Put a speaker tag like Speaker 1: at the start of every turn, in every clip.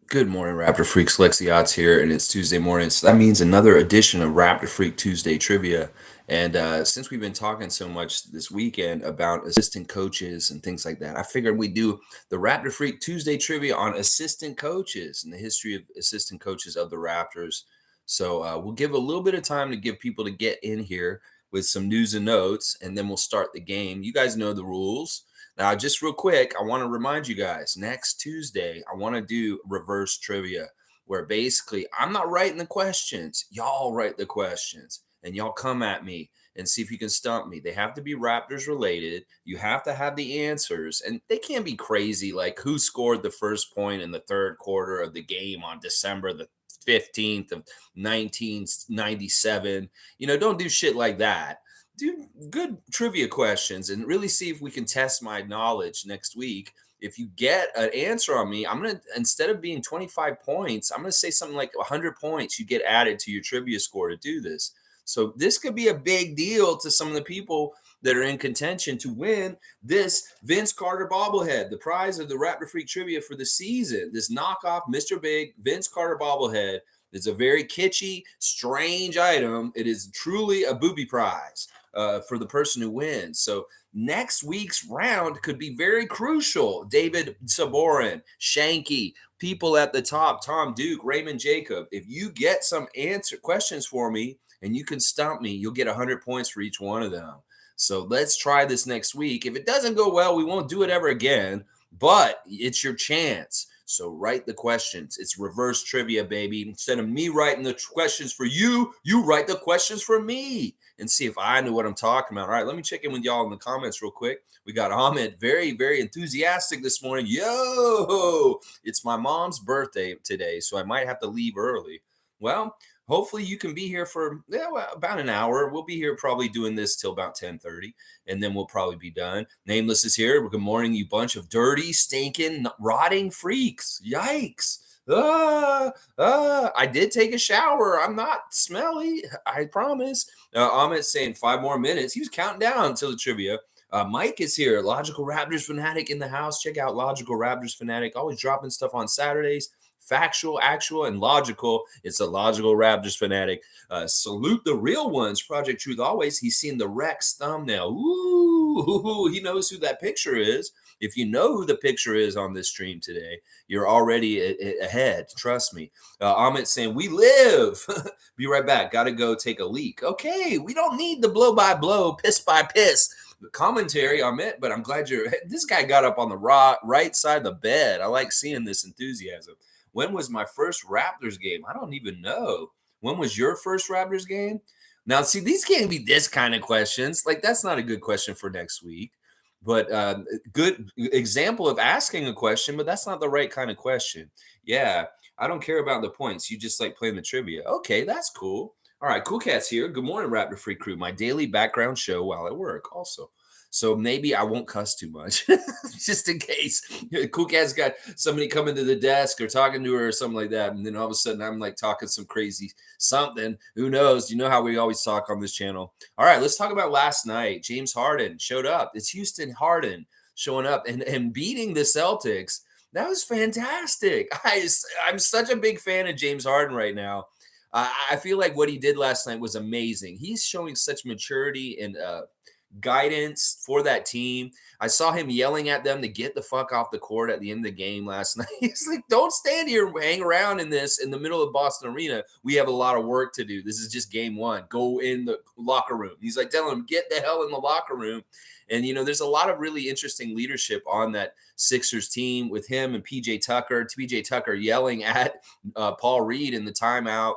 Speaker 1: Good morning, Raptor Freaks. Lexi Odds here, and it's Tuesday morning. So that means another edition of Raptor Freak Tuesday Trivia. And since we've been talking so much this weekend about assistant coaches and things like that, I figured we'd do the Raptor Freak Tuesday Trivia on assistant coaches and the history of assistant coaches of the Raptors. So we'll give a little bit of time to give people to get in here with some news and notes, and then we'll start the game. You guys know the rules. Now, just real quick, I want to remind you guys next Tuesday, I want to do reverse trivia where basically I'm not writing the questions. Y'all write the questions and y'all come at me and see if you can stump me. They have to be Raptors related. You have to have the answers, and they can't be crazy like who scored the first point in the third quarter of the game on December the 15th of 1997. Don't do shit like that. Do good trivia questions and really see if we can test my knowledge next week. If you get an answer on me, I'm going to, instead of being 25 points, I'm going to say something like 100 points you get added to your trivia score to do this. So this could be a big deal to some of the people that are in contention to win this Vince Carter bobblehead, the prize of the Raptor Freak trivia for the season. This knockoff Mr. Big Vince Carter bobblehead is a very kitschy, strange item. It is truly a booby prize for the person who wins. So next week's round could be very crucial. David Saborin, Shanky, people at the top, Tom Duke, Raymond Jacob. If you get some answer questions for me and you can stump me, you'll get 100 points for each one of them. So let's try this next week. If it doesn't go well, we won't do it ever again, but it's your chance. So write the questions. It's reverse trivia, baby. Instead of me writing the questions for you, you write the questions for me and see if I know what I'm talking about. All right, let me check in with y'all in the comments real quick. We got Ahmed, very, very enthusiastic this morning. Yo, it's my mom's birthday today, so I might have to leave early. Well, hopefully you can be here for about an hour. We'll be here probably doing this till about 10:30, and then we'll probably be done. Nameless is here. Good morning, you bunch of dirty, stinking, rotting freaks. Yikes. I did take a shower. I'm not smelly. I promise. Ahmed's saying 5 more minutes. He was counting down until the trivia. Mike is here. Logical Raptors Fanatic in the house. Check out Logical Raptors Fanatic. Always dropping stuff on Saturdays. Factual, actual, and logical. It's a Logical Raptors Fanatic. Salute the real ones. Project Truth always. He's seen the Rex thumbnail. Ooh, he knows who that picture is. If you know who the picture is on this stream today, you're already ahead. Trust me. Ahmed saying, we live. Be right back. Got to go take a leak. Okay, we don't need the blow by blow, piss by piss commentary, Ahmed, but I'm glad this guy got up on the right side of the bed. I like seeing this enthusiasm. When was my first Raptors game? I don't even know. When was your first Raptors game? Now, see, these can't be this kind of questions. Like, that's not a good question for next week. But good example of asking a question, but that's not the right kind of question. Yeah, I don't care about the points. You just like playing the trivia. Okay, that's cool. All right, Cool Cat's here. Good morning, Raptor Free Crew. My daily background show while at work also. So maybe I won't cuss too much, just in case. Cool Cat's got somebody coming to the desk or talking to her or something like that. And then all of a sudden I'm like talking some crazy something. Who knows? You know how we always talk on this channel. All right, let's talk about last night. James Harden showed up. It's Houston Harden showing up and beating the Celtics. That was fantastic. I'm such a big fan of James Harden right now. I feel like what he did last night was amazing. He's showing such maturity and guidance for that team. I saw him yelling at them to get the fuck off the court at the end of the game last night. He's like, don't stand here and hang around in the middle of Boston Arena. We have a lot of work to do. This is just game one. Go in the locker room. He's like telling them, get the hell in the locker room. And, there's a lot of really interesting leadership on that Sixers team with him and PJ Tucker yelling at Paul Reed in the timeout.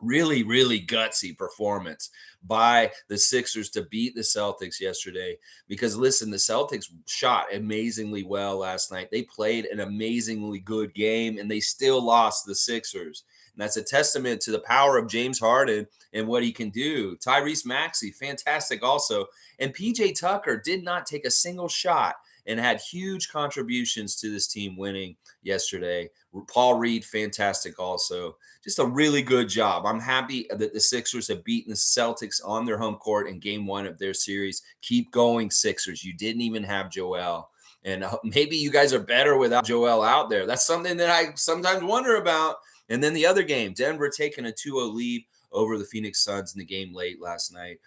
Speaker 1: Really, really gutsy performance by the Sixers to beat the Celtics yesterday. Because listen, the Celtics shot amazingly well last night. They played an amazingly good game, and they still lost the Sixers. And that's a testament to the power of James Harden and what he can do. Tyrese Maxey, fantastic also. And PJ Tucker did not take a single shot and had huge contributions to this team winning yesterday. Paul Reed, fantastic also. Just a really good job. I'm happy that the Sixers have beaten the Celtics on their home court in game one of their series. Keep going, Sixers. You didn't even have Joel. And maybe you guys are better without Joel out there. That's something that I sometimes wonder about. And then the other game, Denver taking a 2-0 lead over the Phoenix Suns in the game late last night.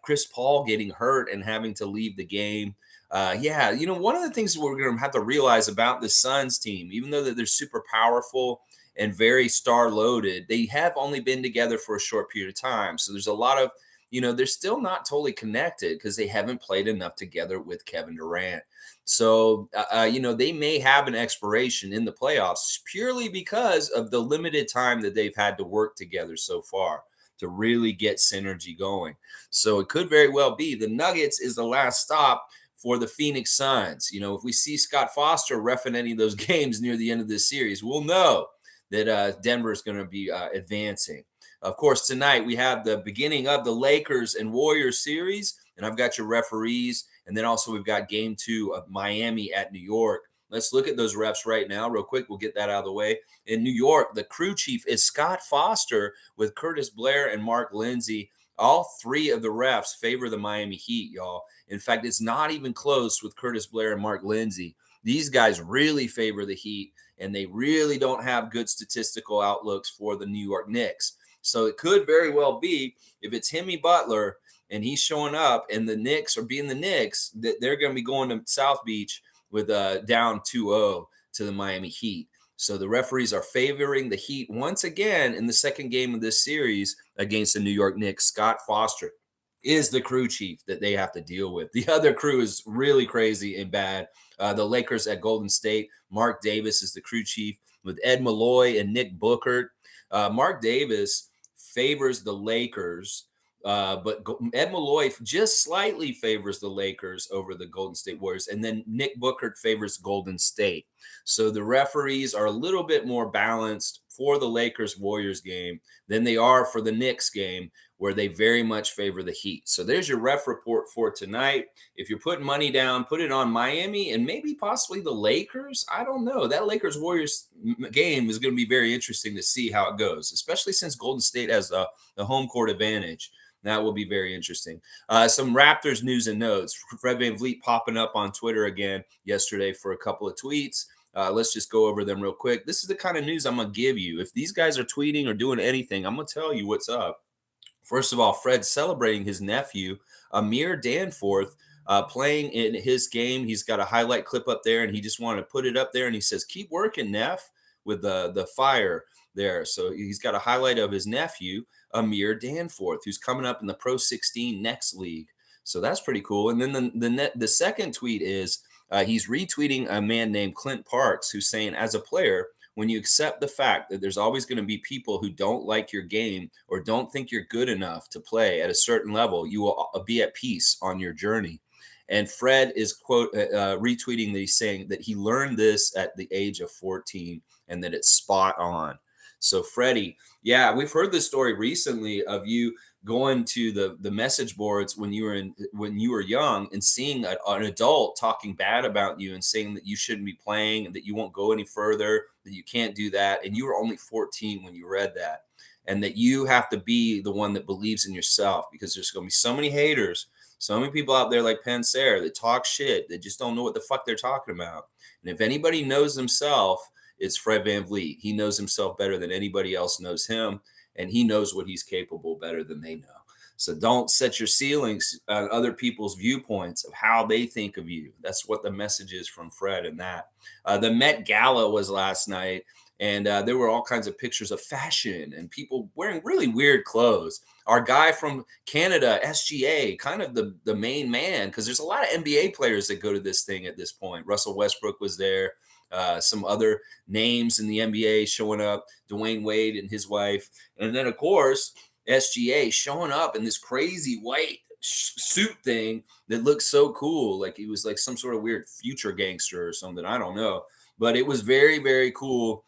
Speaker 1: Chris Paul getting hurt and having to leave the game. Yeah, one of the things we're going to have to realize about the Suns team, even though that they're super powerful and very star loaded, they have only been together for a short period of time. So there's a lot of, they're still not totally connected because they haven't played enough together with Kevin Durant. So, they may have an expiration in the playoffs purely because of the limited time that they've had to work together so far to really get synergy going. So it could very well be the Nuggets is the last stop for the Phoenix Suns. If we see Scott Foster reffing any of those games near the end of this series, we'll know that Denver is going to be advancing. Of course, tonight we have the beginning of the Lakers and Warriors series, and I've got your referees, and then also we've got game 2 of Miami at New York. Let's look at those refs right now, real quick. We'll get that out of the way. In New York, the crew chief is Scott Foster with Curtis Blair and Mark Lindsay. All 3 of the refs favor the Miami Heat, y'all. In fact, it's not even close with Curtis Blair and Mark Lindsay. These guys really favor the Heat, and they really don't have good statistical outlooks for the New York Knicks. So it could very well be, if it's Jimmy Butler and he's showing up and the Knicks are being the Knicks, that they're going to be going to South Beach with down 2-0 to the Miami Heat. So the referees are favoring the Heat once again in the second game of this series against the New York Knicks. Scott Foster is the crew chief that they have to deal with. The other crew is really crazy and bad. The Lakers at Golden State, Mark Davis is the crew chief with Ed Malloy and Nick Bookert. Mark Davis favors the Lakers, but Ed Malloy just slightly favors the Lakers over the Golden State Warriors. And then Nick Bookert favors Golden State. So the referees are a little bit more balanced for the Lakers-Warriors game than they are for the Knicks game, where they very much favor the Heat. So there's your ref report for tonight. If you're putting money down, put it on Miami and maybe possibly the Lakers. I don't know. That Lakers-Warriors game is going to be very interesting to see how it goes, especially since Golden State has the home court advantage. That will be very interesting. Some Raptors news and notes. Fred VanVleet popping up on Twitter again yesterday for a couple of tweets. Let's just go over them real quick. This is the kind of news I'm going to give you. If these guys are tweeting or doing anything, I'm going to tell you what's up. First of all, Fred's celebrating his nephew, Amir Danforth, playing in his game. He's got a highlight clip up there, and he just wanted to put it up there. And he says, "Keep working, Neff," with the fire there. So he's got a highlight of his nephew, Amir Danforth, who's coming up in the Pro 16 next league. So that's pretty cool. And then the second tweet is he's retweeting a man named Clint Parks, who's saying, as a player, when you accept the fact that there's always going to be people who don't like your game or don't think you're good enough to play at a certain level, you will be at peace on your journey. And Fred is retweeting that he's saying that he learned this at the age of 14 and that it's spot on. So Freddie, yeah, we've heard this story recently of you going to the message boards when you were young and seeing an adult talking bad about you and saying that you shouldn't be playing and that you won't go any further, that you can't do that, and you were only 14 when you read that, and that you have to be the one that believes in yourself, because there's going to be so many haters, so many people out there like Panzer that talk shit, that just don't know what the fuck they're talking about. And if anybody knows himself, it's Fred VanVleet. He knows himself better than anybody else knows him, and he knows what he's capable better than they know. So don't set your ceilings on other people's viewpoints of how they think of you. That's what the message is from Fred and that. The Met Gala was last night, and there were all kinds of pictures of fashion and people wearing really weird clothes. Our guy from Canada, SGA, kind of the main man, because there's a lot of NBA players that go to this thing at this point. Russell Westbrook was there. Some other names in the NBA showing up, Dwayne Wade and his wife. And then, of course, SGA showing up in this crazy white suit thing that looks so cool. Like he was like some sort of weird future gangster or something. I don't know. But it was very, very cool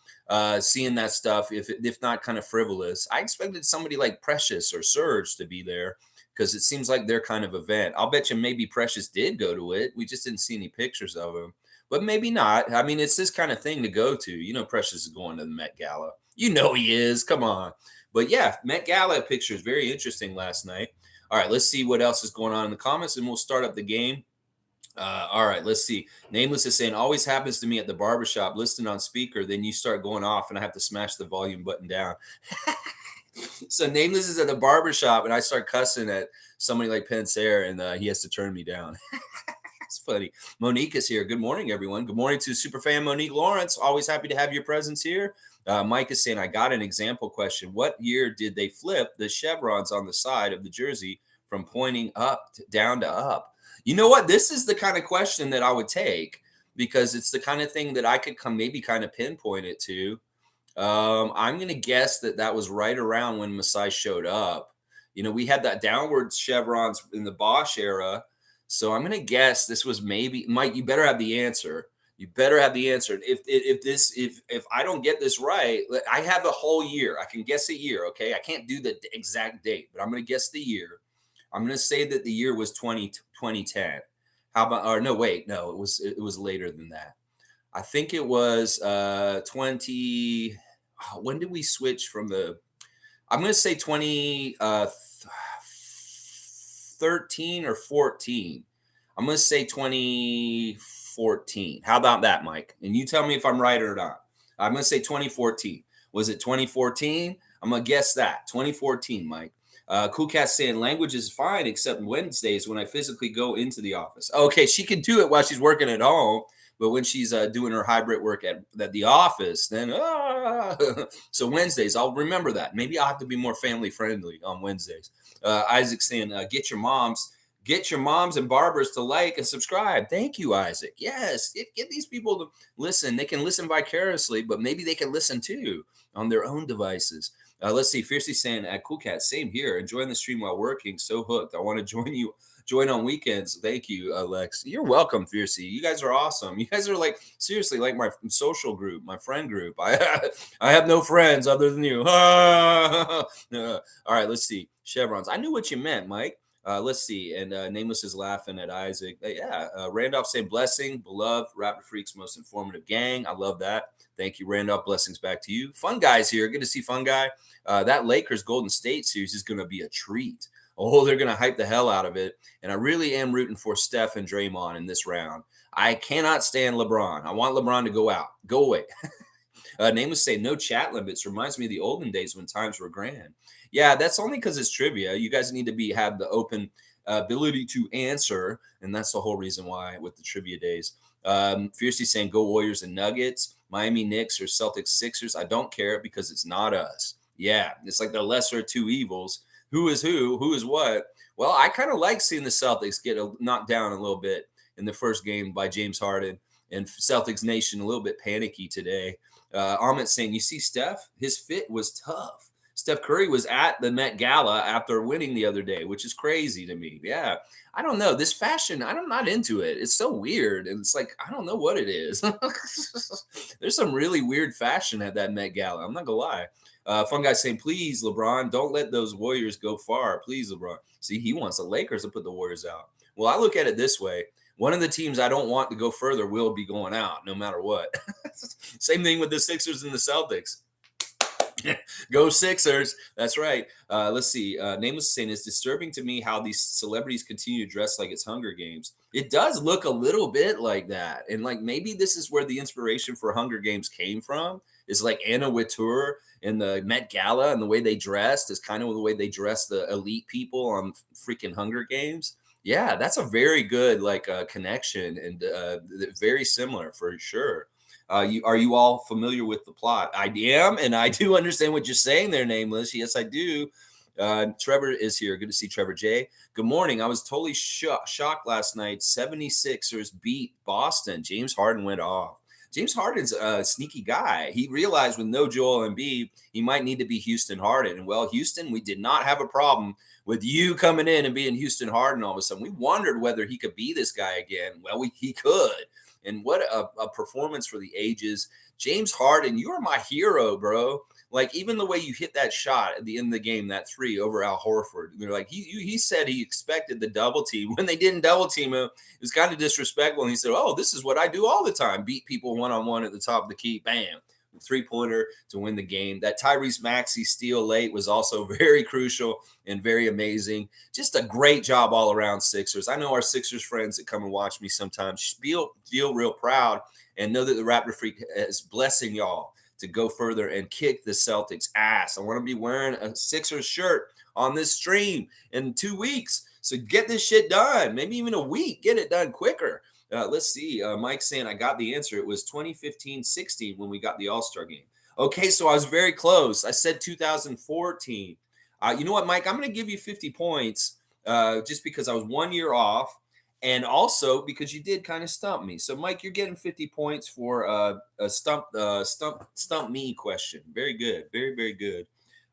Speaker 1: seeing that stuff, if not kind of frivolous. I expected somebody like Precious or Surge to be there because it seems like their kind of event. I'll bet you maybe Precious did go to it. We just didn't see any pictures of him. But maybe not. I mean, it's this kind of thing to go to. You know, Precious is going to the Met Gala. You know he is. Come on. But yeah, Met Gala pictures, very interesting last night. All right, let's see what else is going on in the comments, and we'll start up the game. All right, let's see. Nameless is saying, always happens to me at the barbershop, listening on speaker. Then you start going off, and I have to smash the volume button down. So Nameless is at the barbershop, and I start cussing at somebody like Pensair, and he has to turn me down. It's funny. Monique is here. Good morning, everyone. Good morning to superfan Monique Lawrence. Always happy to have your presence here. Mike is saying, I got an example question. What year did they flip the chevrons on the side of the jersey from pointing up down to up? You know what? This is the kind of question that I would take because it's the kind of thing that I could maybe kind of pinpoint it to. I'm going to guess that that was right around when Masai showed up. We had that downward chevrons in the Bosch era. So I'm going to guess this was maybe Mike. You better have the answer. You better have the answer. If I don't get this right, I have a whole year. I can guess a year. Okay, I can't do the exact date, but I'm going to guess the year. I'm going to say that the year was 2010. How about? Or no, wait, no, it was later than that. I think it was 20. When did we switch from the? I'm going to say 2013 or 14. I'm going to say 2014. How about that, Mike? And you tell me if I'm right or not. I'm going to say 2014. Was it 2014? I'm going to guess that. 2014, Mike. Cool Cat saying language is fine except Wednesdays when I physically go into the office. Okay, she can do it while she's working at home. But when she's doing her hybrid work at the office, then so Wednesdays, I'll remember that. Maybe I'll have to be more family friendly on Wednesdays. Isaac saying, get your moms and barbers to like and subscribe. Thank you, Isaac. Yes, get these people to listen. They can listen vicariously, but maybe they can listen too on their own devices. Let's see. Fiercely saying at Cool Cat, same here. Enjoying the stream while working. So hooked. I want to join on weekends. Thank you, Lex. You're welcome, Fiercey. You guys are awesome. You guys are like seriously like my social group, my friend group. I have no friends other than you. All right, let's see. Chevrons. I knew what you meant, Mike. Let's see. And Nameless is laughing at Isaac. Randolph saying blessing, beloved, Raptor Freak's most informative gang. I love that. Thank you, Randolph. Blessings back to you. Fun guys here. Good to see Fun Guy. That Lakers Golden State series is going to be a treat. Oh, they're going to hype the hell out of it. And I really am rooting for Steph and Draymond in this round. I cannot stand LeBron. I want LeBron to go out. Go away. Nameless saying no chat limits. Reminds me of the olden days when times were grand. Yeah, that's only because it's trivia. You guys need to have the open ability to answer. And that's the whole reason why with the trivia days. Fiercely saying go Warriors and Nuggets. Miami Knicks or Celtics Sixers. I don't care because it's not us. Yeah, it's like the lesser of two evils. Who is what? Well, I kind of like seeing the Celtics get knocked down a little bit in the first game by James Harden, and Celtics Nation a little bit panicky today. Ahmet saying, you see Steph? His fit was tough. Steph Curry was at the Met Gala after winning the other day, which is crazy to me. Yeah, I don't know. This fashion, I'm not into it. It's so weird. And it's like, I don't know what it is. There's some really weird fashion at that Met Gala. I'm not going to lie. Fun guy saying, please, LeBron, don't let those Warriors go far. Please, LeBron. See, he wants the Lakers to put the Warriors out. Well, I look at it this way. One of the teams I don't want to go further will be going out no matter what. Same thing with the Sixers and the Celtics. Go Sixers. That's right. Let's see. Nameless saying, it's disturbing to me how these celebrities continue to dress like it's Hunger Games. It does look a little bit like that. And like maybe this is where the inspiration for Hunger Games came from. Is like Anna Wintour and the Met Gala and the way they dressed is kind of the way they dress the elite people on freaking Hunger Games. Yeah, that's a very good connection and very similar for sure. Are you all familiar with the plot? I am, and I do understand what you're saying there, Nameless. Yes, I do. Trevor is here. Good to see Trevor J. Good morning. I was totally shocked last night. 76ers beat Boston. James Harden went off. James Harden's a sneaky guy. He realized with no Joel Embiid, he might need to be Houston Harden. And well, Houston, we did not have a problem with you coming in and being Houston Harden all of a sudden. We wondered whether he could be this guy again. Well, he could. And what a performance for the ages. James Harden, you are my hero, bro. Like, even the way you hit that shot at the end of the game, that three over Al Horford, they're like, he said he expected the double team. When they didn't double team him, it was kind of disrespectful. And he said, oh, this is what I do all the time. Beat people one-on-one at the top of the key. Bam. three-pointer to win the game. That Tyrese Maxey steal late was also very crucial and very amazing. Just a great job all around, Sixers. I know our Sixers friends that come and watch me sometimes feel real proud and know that the Raptor Freak is blessing y'all to go further and kick the Celtics ass. I want to be wearing a Sixers shirt on this stream in 2 weeks. So get this shit done. Maybe even a week. Get it done quicker. Let's see. Mike's saying I got the answer. It was 2015-16 when we got the All-Star game. Okay, so I was very close. I said 2014. You know what, Mike? I'm going to give you 50 points just because I was 1 year off, and also because you did kind of stump me. So, Mike, you're getting 50 points for a stump me question. Very good. Very, very good.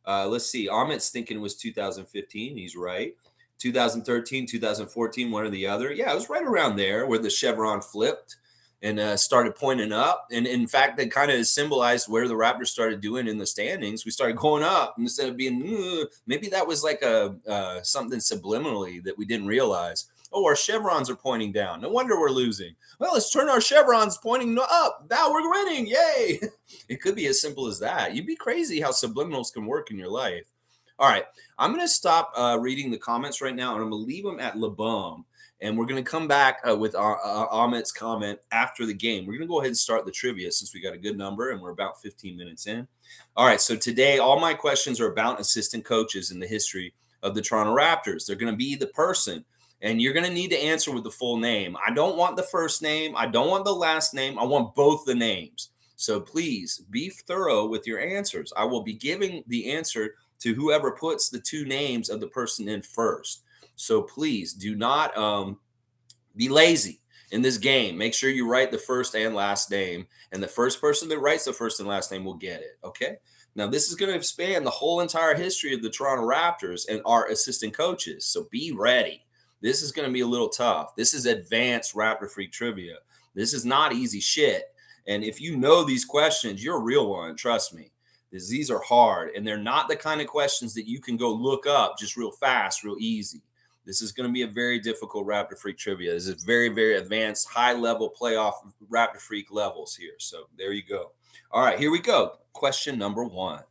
Speaker 1: Let's see. Amit's thinking it was 2015. He's right. 2013, 2014, one or the other. Yeah, it was right around there where the chevron flipped and started pointing up. And in fact, that kind of symbolized where the Raptors started doing in the standings. We started going up instead of being, maybe that was like a something subliminally that we didn't realize. Oh, our chevrons are pointing down. No wonder we're losing. Well, let's turn our chevrons pointing up. Now we're winning. Yay. It could be as simple as that. You'd be crazy how subliminals can work in your life. All right, I'm going to stop reading the comments right now, and I'm going to leave them at LeBum, and we're going to come back with Amit's comment after the game. We're going to go ahead and start the trivia since we got a good number, and we're about 15 minutes in. All right, so today all my questions are about assistant coaches in the history of the Toronto Raptors. They're going to be the person, and you're going to need to answer with the full name. I don't want the first name. I don't want the last name. I want both the names. So please be thorough with your answers. I will be giving the answer to whoever puts the two names of the person in first. So please do not be lazy in this game. Make sure you write the first and last name, and the first person that writes the first and last name will get it. Okay. Now, this is going to span the whole entire history of the Toronto Raptors and our assistant coaches. So be ready. This is going to be a little tough. This is advanced Raptor Freak trivia. This is not easy shit. And if you know these questions, you're a real one. Trust me. These are hard, and they're not the kind of questions that you can go look up just real fast, real easy. This is going to be a very difficult Raptor Freak trivia. This is very, very advanced, high-level playoff Raptor Freak levels here. So there you go. All right, here we go. Question number 1.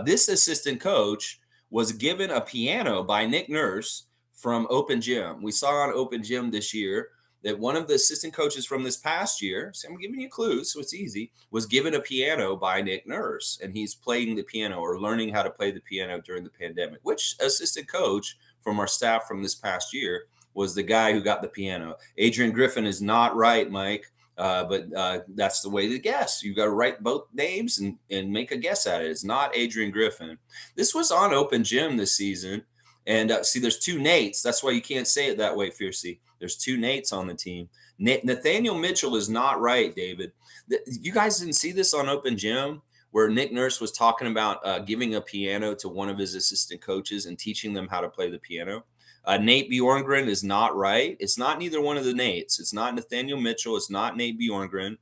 Speaker 1: This assistant coach was given a piano by Nick Nurse from Open Gym. We saw on Open Gym this year that one of the assistant coaches from this past year, so I'm giving you clues, so it's easy, was given a piano by Nick Nurse, and he's playing the piano or learning how to play the piano during the pandemic. Which assistant coach from our staff from this past year was the guy who got the piano? Adrian Griffin is not right, Mike, but that's the way to guess. You got to write both names and make a guess at it. It's not Adrian Griffin. This was on Open Gym this season, and see, there's two Nates. That's why you can't say it that way, Fiercey. There's two Nates on the team. Nathaniel Mitchell is not right, David. You guys didn't see this on Open Gym where Nick Nurse was talking about giving a piano to one of his assistant coaches and teaching them how to play the piano. Nate Bjorngren is not right. It's not neither one of the Nates. It's not Nathaniel Mitchell. It's not Nate Bjorngren.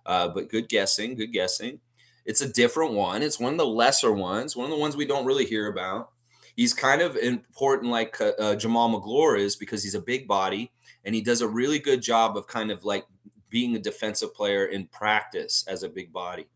Speaker 1: But good guessing. Good guessing. It's a different one. It's one of the lesser ones. One of the ones we don't really hear about. He's kind of important like Jamal McGlure is because he's a big body. And he does a really good job of kind of like being a defensive player in practice as a big body.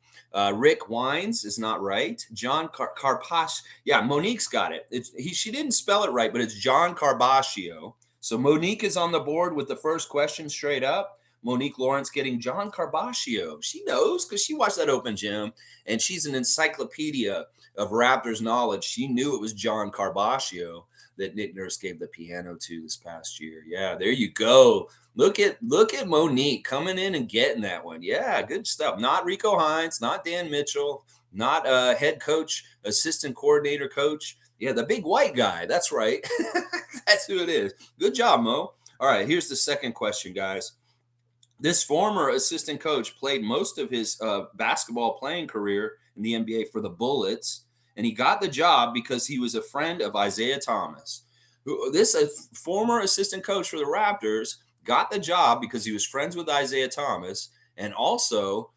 Speaker 1: Rick Wines is not right. John Carpaccio. Yeah, Monique's got it. She didn't spell it right, but it's John Carbaccio. So Monique is on the board with the first question straight up. Monique Lawrence getting John Carbaccio. She knows because she watched that Open Gym, and she's an encyclopedia of Raptors knowledge. She knew it was John Carbaccio that Nick Nurse gave the piano to this past year. Yeah, there you go. Look at Monique coming in and getting that one. Yeah, good stuff. Not Rico Hines, not Dan Mitchell, not head coach, assistant coordinator coach. Yeah, the big white guy. That's right. That's who it is. Good job, Mo. All right, here's the second question, guys. This former assistant coach played most of his basketball playing career in the NBA for the Bullets. And he got the job because he was a friend of Isaiah Thomas. This former assistant coach for the Raptors got the job because he was friends with Isaiah Thomas. And also,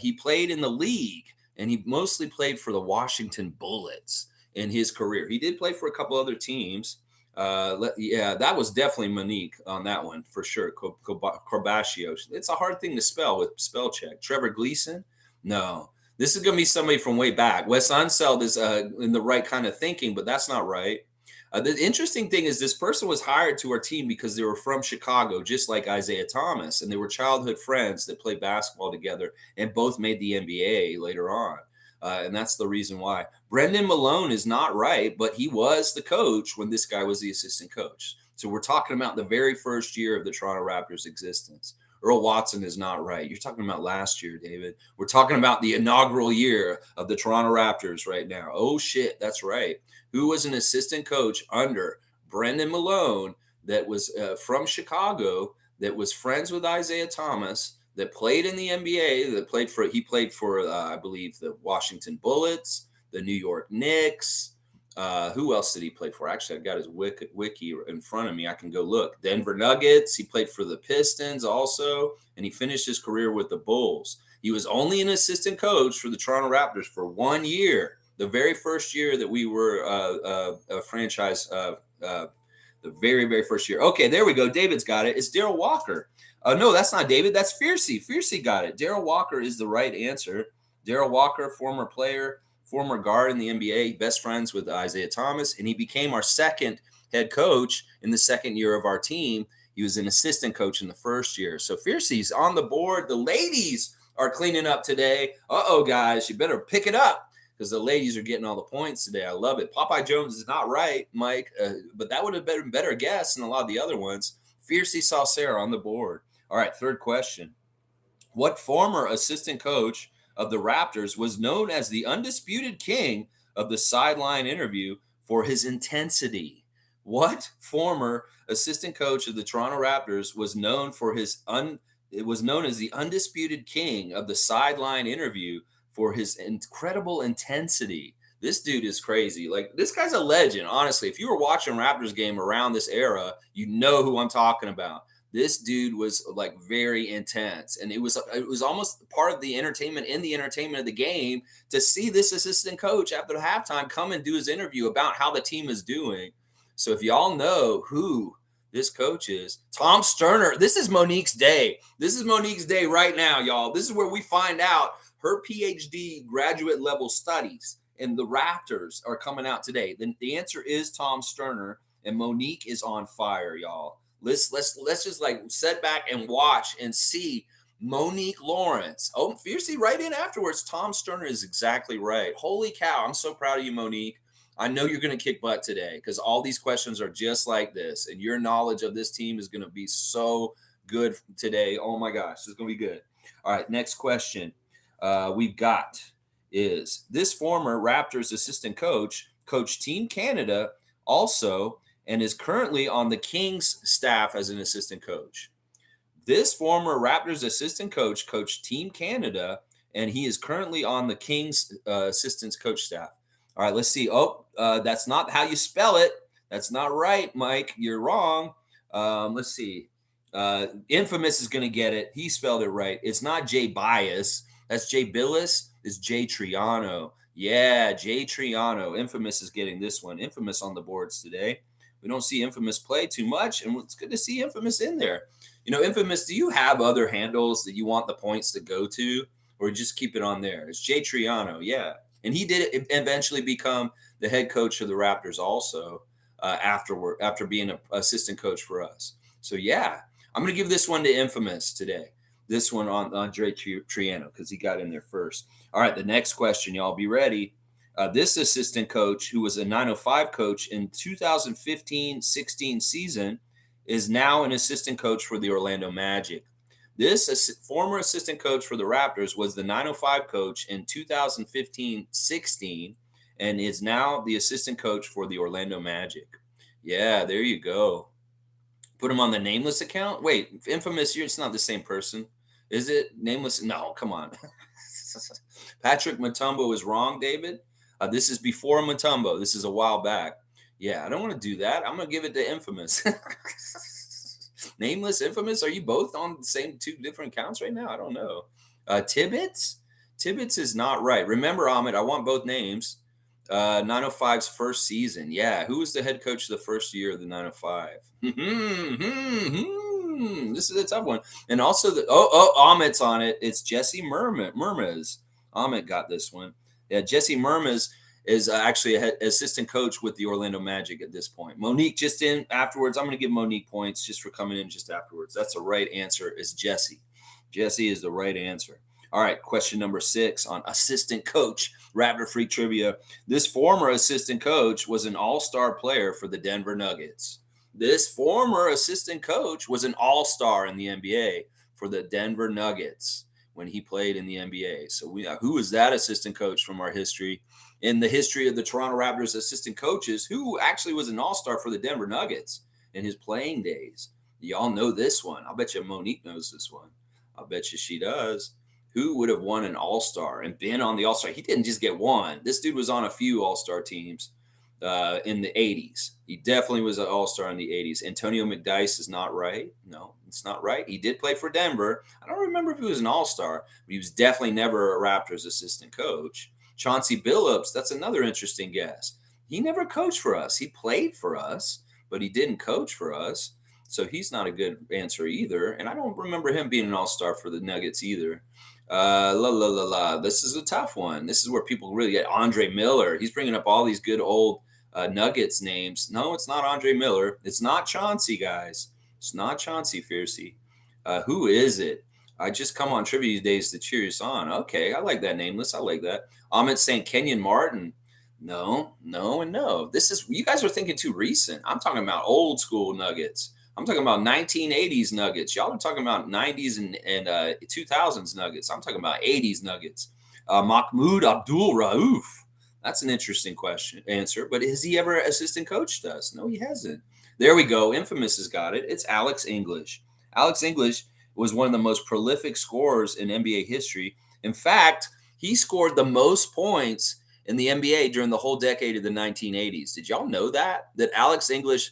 Speaker 1: he played in the league. And he mostly played for the Washington Bullets in his career. He did play for a couple other teams. Yeah, that was definitely Monique on that one for sure. Corbaccio. It's a hard thing to spell with spell check. Trevor Gleason? No. This is going to be somebody from way back. Wes Unseld is in the right kind of thinking, but that's not right. The interesting thing is this person was hired to our team because they were from Chicago, just like Isaiah Thomas, and they were childhood friends that played basketball together and both made the NBA later on. And that's the reason why. Brendan Malone is not right, but he was the coach when this guy was the assistant coach. So we're talking about the very first year of the Toronto Raptors' existence. Earl Watson is not right. You're talking about last year, David. We're talking about the inaugural year of the Toronto Raptors right now. Oh, shit. That's right. Who was an assistant coach under Brendan Malone that was from Chicago, that was friends with Isaiah Thomas, that played in the NBA, he played for I believe the Washington Bullets, the New York Knicks. Who else did he play for? Actually, I've got his wiki in front of me. I can go look. Denver Nuggets. He played for the Pistons also, and he finished his career with the Bulls. He was only an assistant coach for the Toronto Raptors for 1 year, the very first year that we were a franchise. The very, very first year. Okay, there we go. David's got it. It's Darrell Walker. No, that's not David. That's Fiercey. Fiercey got it. Darrell Walker is the right answer. Darrell Walker, former player, former guard in the NBA, best friends with Isaiah Thomas, and he became our second head coach in the second year of our team. He was an assistant coach in the first year. So Fiercey's on the board. The ladies are cleaning up today. Uh-oh, guys, you better pick it up because the ladies are getting all the points today. I love it. Popeye Jones is not right, Mike, but that would have been a better guess than a lot of the other ones. Fiercey saw Sarah on the board. All right, third question. What former assistant coach of the Raptors was known as the undisputed king of the sideline interview for his intensity? What former assistant coach of the Toronto Raptors was known for it was known as the undisputed king of the sideline interview for his incredible intensity? This dude is crazy. Like, this guy's a legend, honestly. If you were watching Raptors game around this era, you know who I'm talking about. This dude was like very intense, and it was almost part of the entertainment of the game to see this assistant coach after the halftime come and do his interview about how the team is doing. So if y'all know who this coach is, Tom Sterner. This is Monique's day. This is Monique's day right now, y'all. This is where we find out her PhD graduate level studies and the Raptors are coming out today. The answer is Tom Sterner, and Monique is on fire, y'all. Let's just like sit back and watch and see Monique Lawrence. Oh, Fiercey right in afterwards. Tom Sterner is exactly right. Holy cow. I'm so proud of you, Monique. I know you're going to kick butt today because all these questions are just like this. And your knowledge of this team is going to be so good today. Oh my gosh, it's going to be good. All right, next question we've got is this former Raptors assistant coach coached Team Canada also and is currently on the Kings staff as an assistant coach. This former Raptors assistant coach coached Team Canada, and he is currently on the Kings assistant coach staff. All right, let's see. Oh, that's not how you spell it. That's not right, Mike. You're wrong. Let's see. Infamous is going to get it. He spelled it right. It's not Jay Bias. That's Jay Billis. It's Jay Triano. Yeah, Jay Triano. Infamous is getting this one. Infamous on the boards today. We don't see Infamous play too much, and it's good to see Infamous in there. You know, Infamous, do you have other handles that you want the points to go to, or just keep it on there? It's Jay Triano, yeah. And he did eventually become the head coach of the Raptors also after being an assistant coach for us. So, yeah, I'm going to give this one to Infamous today. This one on Jay Triano because he got in there first. All right, the next question, y'all be ready. This assistant coach, who was a 905 coach in 2015-16 season, is now an assistant coach for the Orlando Magic. This former assistant coach for the Raptors was the 905 coach in 2015-16 and is now the assistant coach for the Orlando Magic. Yeah, there you go. Put him on the Nameless account. Wait, Infamous, it's not the same person. Is it? Nameless? No, come on. Patrick Mutombo is wrong, David. This is before Mutombo. This is a while back. Yeah, I don't want to do that. I'm going to give it to Infamous. Nameless, Infamous, are you both on the same two different accounts right now? I don't know. Tibbetts? Tibbetts is not right. Remember, Ahmed, I want both names. 905's first season. Yeah, who was the head coach the first year of the 905? This is a tough one. And also, Ahmed's on it. It's Jesse Mermes. Amit got this one. Yeah, Jesse Mermis is actually a assistant coach with the Orlando Magic at this point. Monique just in afterwards. I'm going to give Monique points just for coming in just afterwards. That's the right answer. Is Jesse. Jesse is the right answer. All right, question number 6 on assistant coach. Raptor Freak trivia. This former assistant coach was an all-star player for the Denver Nuggets. This former assistant coach was an all-star in the NBA for the Denver Nuggets when he played in the NBA. So who is that assistant coach from our history? In the history of the Toronto Raptors assistant coaches, who actually was an all-star for the Denver Nuggets in his playing days. Y'all know this one. I'll bet you Monique knows this one. I'll bet you she does. Who would have won an all-star and been on the all-star? He didn't just get one. This dude was on a few all-star teams in the 80s. He definitely was an all-star in the 80s. Antonio McDyess is not right. No, it's not right. He did play for Denver. I don't remember if he was an all-star, but he was definitely never a Raptors assistant coach. Chauncey Billups, that's another interesting guess. He never coached for us. He played for us, but he didn't coach for us. So he's not a good answer either. And I don't remember him being an all-star for the Nuggets either. This is a tough one. This is where people really get Andre Miller. He's bringing up all these good old Nuggets names. No, it's not Andre Miller. It's not Chauncey, guys. It's not Chauncey Fiercey. Who is it? I just come on trivia days to cheer us on. Okay, I like that nameless. I like that. Amit St. Kenyon Martin. No, no, and no. This is, you guys are thinking too recent. I'm talking about old school Nuggets. I'm talking about 1980s Nuggets. Y'all are talking about 90s and 2000s Nuggets. I'm talking about 80s Nuggets. Mahmoud Abdul Rauf. That's an interesting answer. But has he ever assistant coached us? No, he hasn't. There we go. Infamous has got it. It's Alex English. Alex English was one of the most prolific scorers in NBA history. In fact, he scored the most points in the NBA during the whole decade of the 1980s. Did y'all know that? That Alex English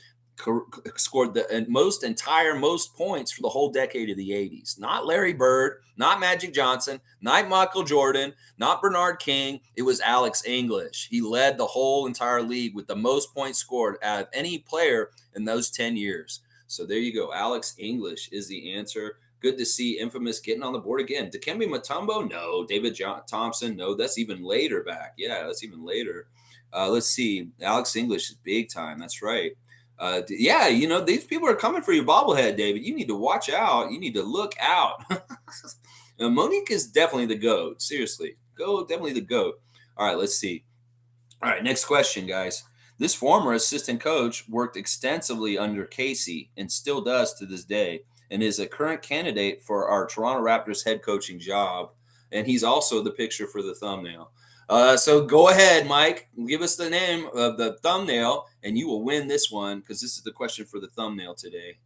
Speaker 1: scored the most points for the whole decade of the 80s. Not Larry Bird, not Magic Johnson, not Michael Jordan, not Bernard King. It was Alex English. He led the whole entire league with the most points scored out of any player in those 10 years. So there you go. Alex English is the answer. Good to see Infamous getting on the board again. Dikembe Mutombo? No. David Thompson? No. That's even later back. Yeah, that's even later. Let's see. Alex English is big time. That's right. Yeah, these people are coming for your bobblehead, David. You need to watch out. You need to look out. Monique is definitely the GOAT. Seriously. Definitely the GOAT. All right, let's see. All right, next question, guys. This former assistant coach worked extensively under Casey and still does to this day, and is a current candidate for our Toronto Raptors head coaching job. And he's also the picture for the thumbnail. So go ahead, Mike. Give us the name of the thumbnail, and you will win this one because this is the question for the thumbnail today.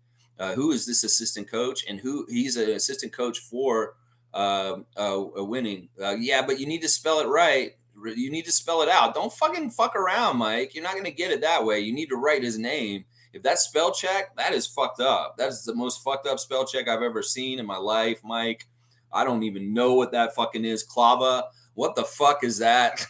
Speaker 1: Who is this assistant coach, and he's an assistant coach for winning? Yeah, but you need to spell it right. You need to spell it out. Don't fuck around, Mike. You're not going to get it that way. You need to write his name. If that's spell check, that is fucked up. That is the most fucked up spell check I've ever seen in my life, Mike. I don't even know what that fucking is. Clava. What the fuck is that?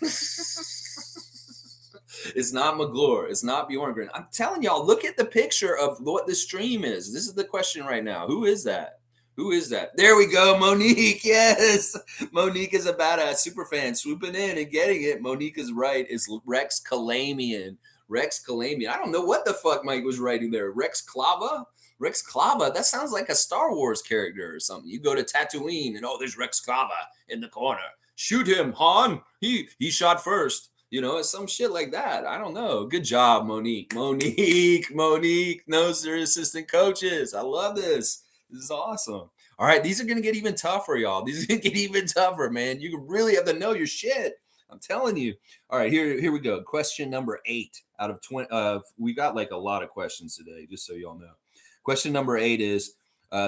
Speaker 1: It's not McGlure. It's not Bjorngren. I'm telling y'all, look at the picture of what the stream is. This is the question right now. Who is that? Who is that? There we go. Monique. Yes. Monique is about a super fan swooping in and getting it. Monique is right. It's Rex Kalamian. Rex Kalamian. I don't know what the fuck Mike was writing there. Rex Clava? Rex Clava? That sounds like a Star Wars character or something. You go to Tatooine and, there's Rex Clava in the corner. Shoot him, Han. He shot first. It's some shit like that. I don't know. Good job, Monique. Monique knows their assistant coaches. I love this. This is awesome. All right, these are going to get even tougher, y'all. These are going to get even tougher, man. You really have to know your shit. I'm telling you. All right, here we go. Question number 8 out of 20. We got like a lot of questions today, just so y'all know. Question number 8 is,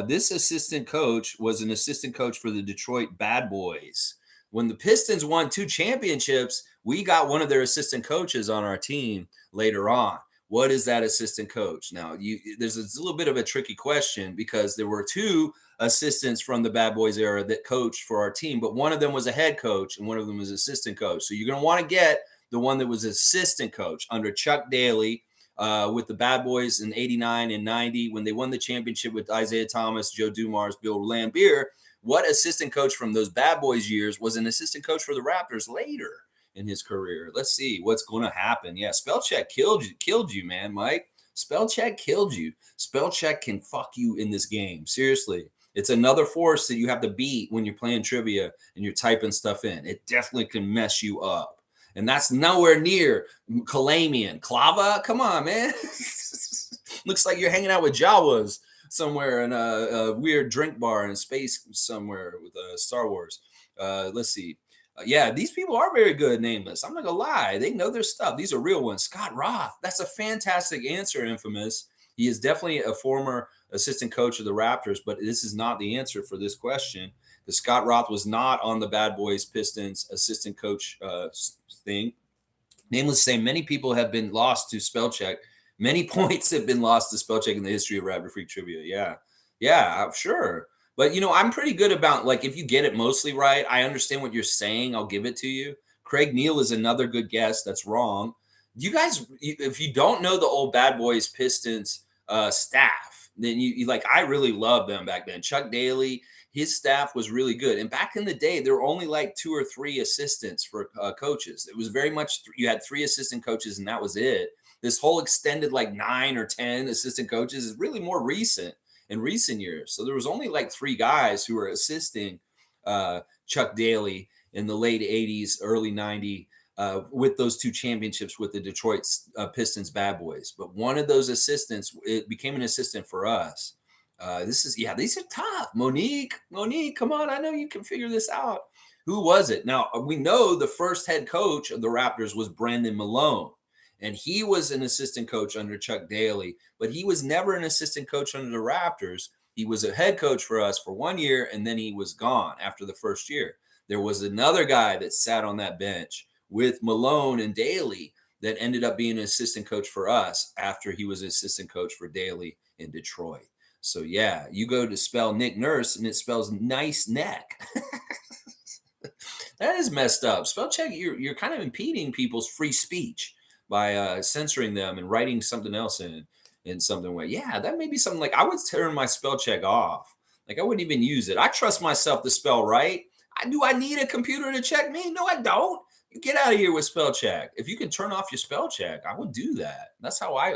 Speaker 1: this assistant coach was an assistant coach for the Detroit Bad Boys. When the Pistons won 2 championships, we got one of their assistant coaches on our team later on. What is that assistant coach? Now, there's a little bit of a tricky question because there were 2 assistants from the Bad Boys era that coached for our team, but one of them was a head coach and one of them was assistant coach. So you're going to want to get the one that was assistant coach under Chuck Daly with the Bad Boys in 89 and 90 when they won the championship with Isaiah Thomas, Joe Dumars, Bill Lambier. what assistant coach from those bad boys years was an assistant coach for the Raptors later in his career? Let's see what's going to happen. Yeah, spell check killed you, man, Mike. Spell check killed you. Spell check can fuck you in this game. Seriously. It's another force that you have to beat when you're playing trivia and you're typing stuff in. It definitely can mess you up. And that's nowhere near Kalamian. Clava? Come on, man. Looks like you're hanging out with Jawas somewhere in a weird drink bar in space somewhere with Star Wars. Let's see. Yeah, these people are very good nameless. I'm not gonna lie. They know their stuff. These are real ones. Scott Roth. That's a fantastic answer, Infamous. He is definitely a former assistant coach of the Raptors, but this is not the answer for this question because Scott Roth was not on the Bad Boys Pistons assistant coach thing. Needless to say, many people have been lost to spell check. Many points have been lost to spell check in the history of Raptor Freak Trivia. Yeah, sure. But I'm pretty good about, like, if you get it mostly right, I understand what you're saying. I'll give it to you. Craig Neal is another good guess. That's wrong. You guys, if you don't know the old Bad Boys Pistons staff, then you like, I really loved them back then. Chuck Daly, his staff was really good. And back in the day, there were only like 2 or 3 assistants for coaches. It was very much, you had 3 assistant coaches and that was it. This whole extended like 9 or 10 assistant coaches is really more recent in recent years. So there was only like 3 guys who were assisting Chuck Daly in the late 80s, early 90s. With those 2 championships with the Detroit Pistons Bad Boys. But one of those assistants, it became an assistant for us. These are tough. Monique, come on. I know you can figure this out. Who was it? Now, we know the first head coach of the Raptors was Brendan Malone. And he was an assistant coach under Chuck Daly, but he was never an assistant coach under the Raptors. He was a head coach for us for 1 year, and then he was gone after the first year. There was another guy that sat on that bench with Malone and Daly that ended up being an assistant coach for us after he was an assistant coach for Daly in Detroit. So yeah, you go to spell Nick Nurse and it spells nice neck. That is messed up. Spell check, you're kind of impeding people's free speech by censoring them and writing something else in something way. Yeah, that may be something like, I would turn my spell check off. Like I wouldn't even use it. I trust myself to spell right. Do I need a computer to check me? No, I don't. You get out of here with spell check. If you can turn off your spell check, I would do that. That's how I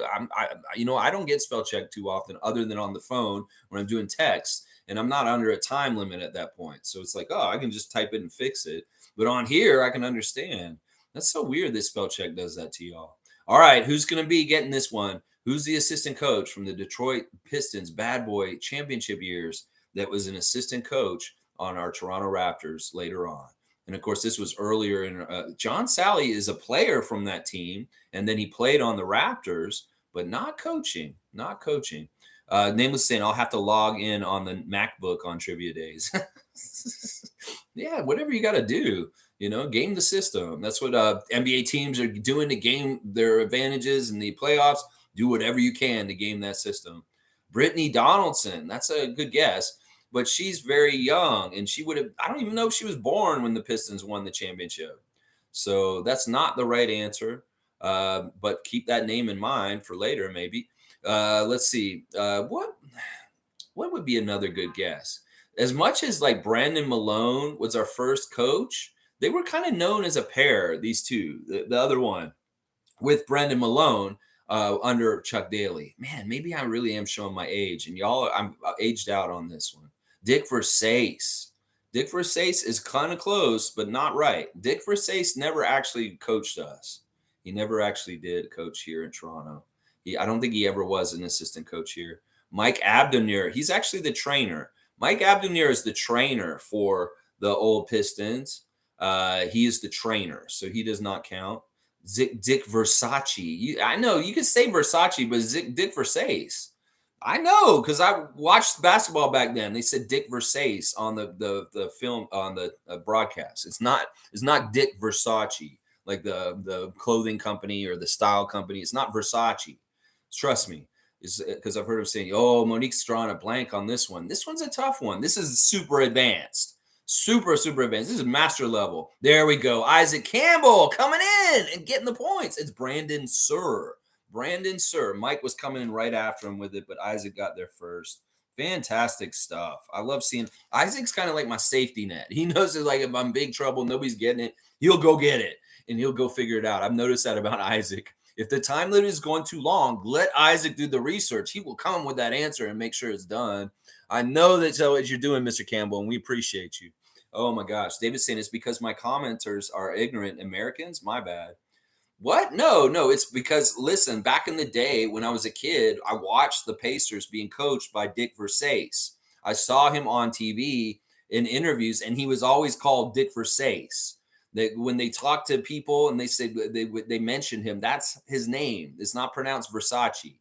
Speaker 1: don't get spell check too often other than on the phone when I'm doing text, and I'm not under a time limit at that point. So it's like, oh, I can just type it and fix it. But on here, I can understand. That's so weird that spell check does that to y'all. All right, who's going to be getting this one? Who's the assistant coach from the Detroit Pistons Bad Boy championship years that was an assistant coach on our Toronto Raptors later on? And of course, this was earlier in John Sally is a player from that team. And then he played on the Raptors, but not coaching. Nameless saying, I'll have to log in on the MacBook on trivia days. Yeah, whatever you got to do, game the system. That's what NBA teams are doing to game their advantages in the playoffs. Do whatever you can to game that system. Brittany Donaldson, that's a good guess. But she's very young, and I don't even know if she was born when the Pistons won the championship. So that's not the right answer. But keep that name in mind for later, maybe. Let's see. What would be another good guess? As much as like Brandon Malone was our first coach, they were kind of known as a pair, these two. The other one with Brandon Malone under Chuck Daly. Man, maybe I really am showing my age, and I'm aged out on this one. Dick Versace. Dick Versace is kind of close, but not right. Dick Versace never actually coached us. He never actually did coach here in Toronto. I don't think he ever was an assistant coach here. Mike Abdenir, he's actually the trainer. Mike Abdenir is the trainer for the old Pistons. He is the trainer, so he does not count. Dick Versace. I know you could say Versace, but Dick Versace. I know because I watched basketball back then. They said Dick Versace on the film on the broadcast. It's not Dick Versace like the clothing company or the style company. It's not Versace. Trust me, because I've heard of saying, "Oh, Monique's drawing a blank on this one." This one's a tough one. This is super advanced, super advanced. This is master level. There we go. Isaac Campbell coming in and getting the points. It's Brandon Sir. Mike was coming in right after him with it, but Isaac got there first. Fantastic stuff. I love seeing Isaac's kind of like my safety net. He knows that like if I'm in big trouble, nobody's getting it, he'll go get it and he'll go figure it out. I've noticed that about Isaac. If the time limit is going too long, let Isaac do the research. He will come with that answer and make sure it's done. I know that's what you're doing, Mr. Campbell, and we appreciate you. Oh my gosh. David's saying it's because my commenters are ignorant Americans. My bad. What? No, no. It's because, listen, back in the day when I was a kid, I watched the Pacers being coached by Dick Versace. I saw him on TV in interviews, and he was always called Dick Versace. That when they talk to people and they say they mention him, that's his name. It's not pronounced Versace.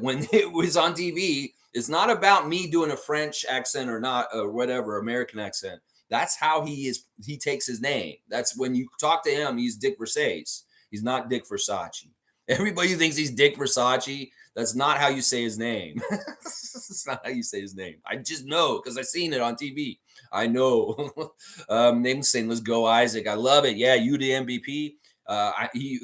Speaker 1: When it was on TV, it's not about me doing a French accent or not, or whatever, American accent. That's how he is. He takes his name. That's when you talk to him, he's Dick Versace. He's not Dick Versace. Everybody thinks he's Dick Versace. That's not how you say his name. That's not how you say his name. I just know because I've seen it on TV. I know. Name's saying, let's go, Isaac. I love it. Yeah, you the MVP.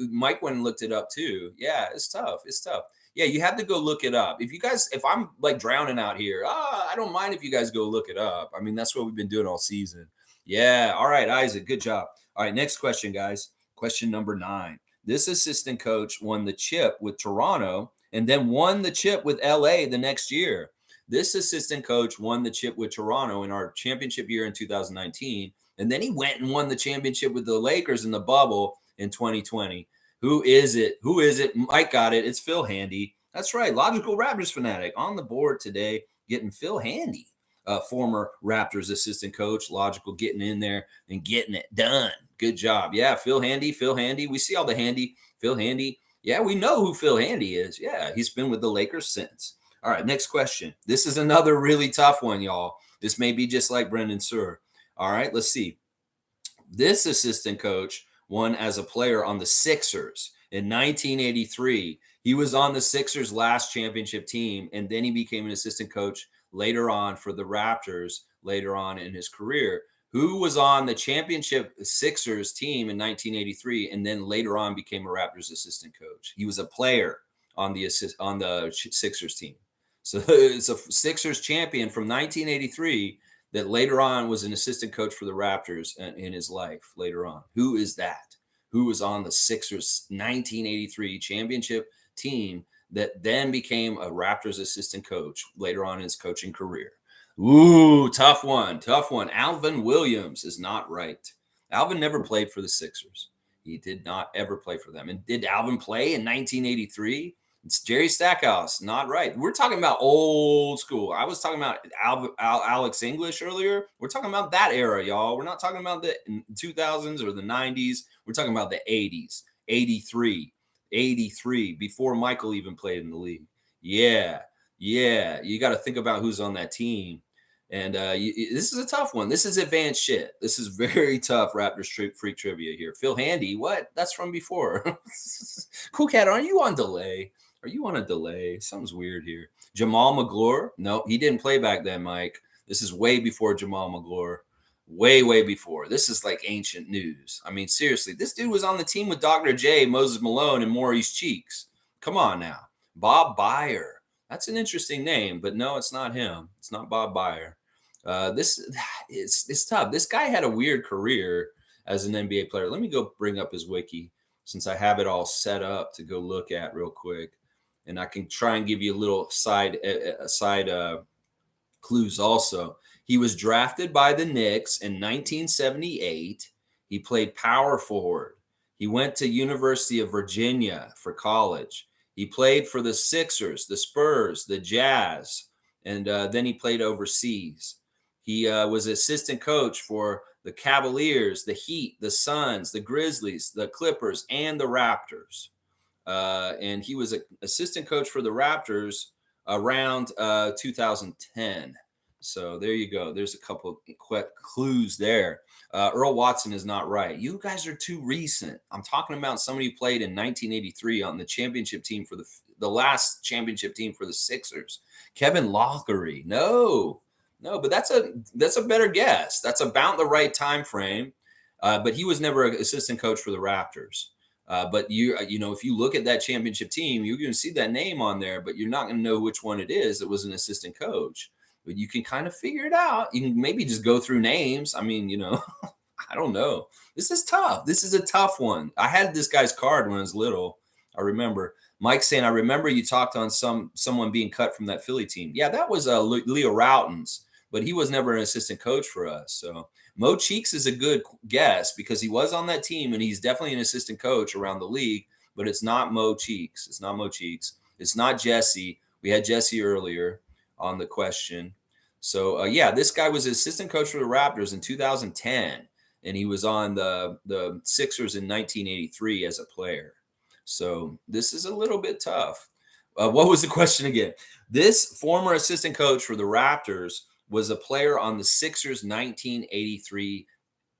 Speaker 1: Mike went and looked it up too. Yeah, it's tough. It's tough. Yeah, you have to go look it up. If I'm like drowning out here, I don't mind if you guys go look it up. I mean, that's what we've been doing all season. Yeah. All right, Isaac. Good job. All right, next question, guys. Question number 9. This assistant coach won the chip with Toronto and then won the chip with LA the next year. This assistant coach won the chip with Toronto in our championship year in 2019. And then he went and won the championship with the Lakers in the bubble in 2020. Who is it? Who is it? Mike got it. It's Phil Handy. That's right. Logical Raptors fanatic on the board today, getting Phil Handy, former Raptors assistant coach. Logical getting in there and getting it done. Good job. Yeah, Phil Handy. Phil Handy. We see all the Handy. Phil Handy. Yeah, we know who Phil Handy is. Yeah, he's been with the Lakers since. All right, next question. This is another really tough one, y'all. This may be just like Brendan Suhr. All right, let's see. This assistant coach won as a player on the Sixers in 1983. He was on the Sixers' last championship team, and then he became an assistant coach later on for the Raptors later on in his career. Who was on the championship Sixers team in 1983 and then later on became a Raptors assistant coach? He was a player on the Sixers team. So it's a Sixers champion from 1983 that later on was an assistant coach for the Raptors in his life later on. Who is that? Who was on the Sixers 1983 championship team that then became a Raptors assistant coach later on in his coaching career? Ooh, tough one. Tough one. Alvin Williams is not right. Alvin never played for the Sixers. He did not ever play for them. And did Alvin play in 1983? It's Jerry Stackhouse. Not right. We're talking about old school. I was talking about Alex English earlier. We're talking about that era, y'all. We're not talking about the 2000s or the 90s. We're talking about the 80s. 83, before Michael even played in the league. Yeah. You got to think about who's on that team. And this is a tough one. This is advanced shit. This is very tough Raptors freak trivia here. Phil Handy, what? That's from before. Cool Cat, are you on delay? Are you on a delay? Something's weird here. Jamal McGlure? No, he didn't play back then, Mike. This is way before Jamal McGlure. Way before. This is like ancient news. I mean, seriously, this dude was on the team with Dr. J, Moses Malone, and Maurice Cheeks. Come on now. Bob Byer. That's an interesting name, but no, it's not him. It's not Bob Byer. It's tough. This guy had a weird career as an NBA player. Let me go bring up his wiki since I have it all set up to go look at real quick, and I can try and give you a little side clues also. He was drafted by the Knicks in 1978. He played power forward. He went to University of Virginia for college. He played for the Sixers, the Spurs, the Jazz, and then he played overseas. He was assistant coach for the Cavaliers, the Heat, the Suns, the Grizzlies, the Clippers, and the Raptors. And he was an assistant coach for the Raptors around 2010. So there you go. There's a couple clues there. Earl Watson is not right. You guys are too recent. I'm talking about somebody who played in 1983 on the championship team for the last championship team for the Sixers. Kevin Loughery. No, but that's a better guess. That's about the right time frame. But he was never an assistant coach for the Raptors. But if you look at that championship team, you're going to see that name on there, but you're not going to know which one it is that was an assistant coach. but you can kind of figure it out. You can maybe just go through names. I mean, I don't know. This is tough. This is a tough one. I had this guy's card when I was little. I remember Mike saying, "I remember you talked on someone being cut from that Philly team." Yeah, that was Leo Routens, but he was never an assistant coach for us. So Mo Cheeks is a good guess because he was on that team and he's definitely an assistant coach around the league. But it's not Mo Cheeks. It's not Mo Cheeks. It's not Jesse. We had Jesse earlier on the question. So yeah, this guy was assistant coach for the Raptors in 2010, and he was on the Sixers in 1983 as a player. So this is a little bit tough. What was the question again? This former assistant coach for the Raptors was a player on the Sixers 1983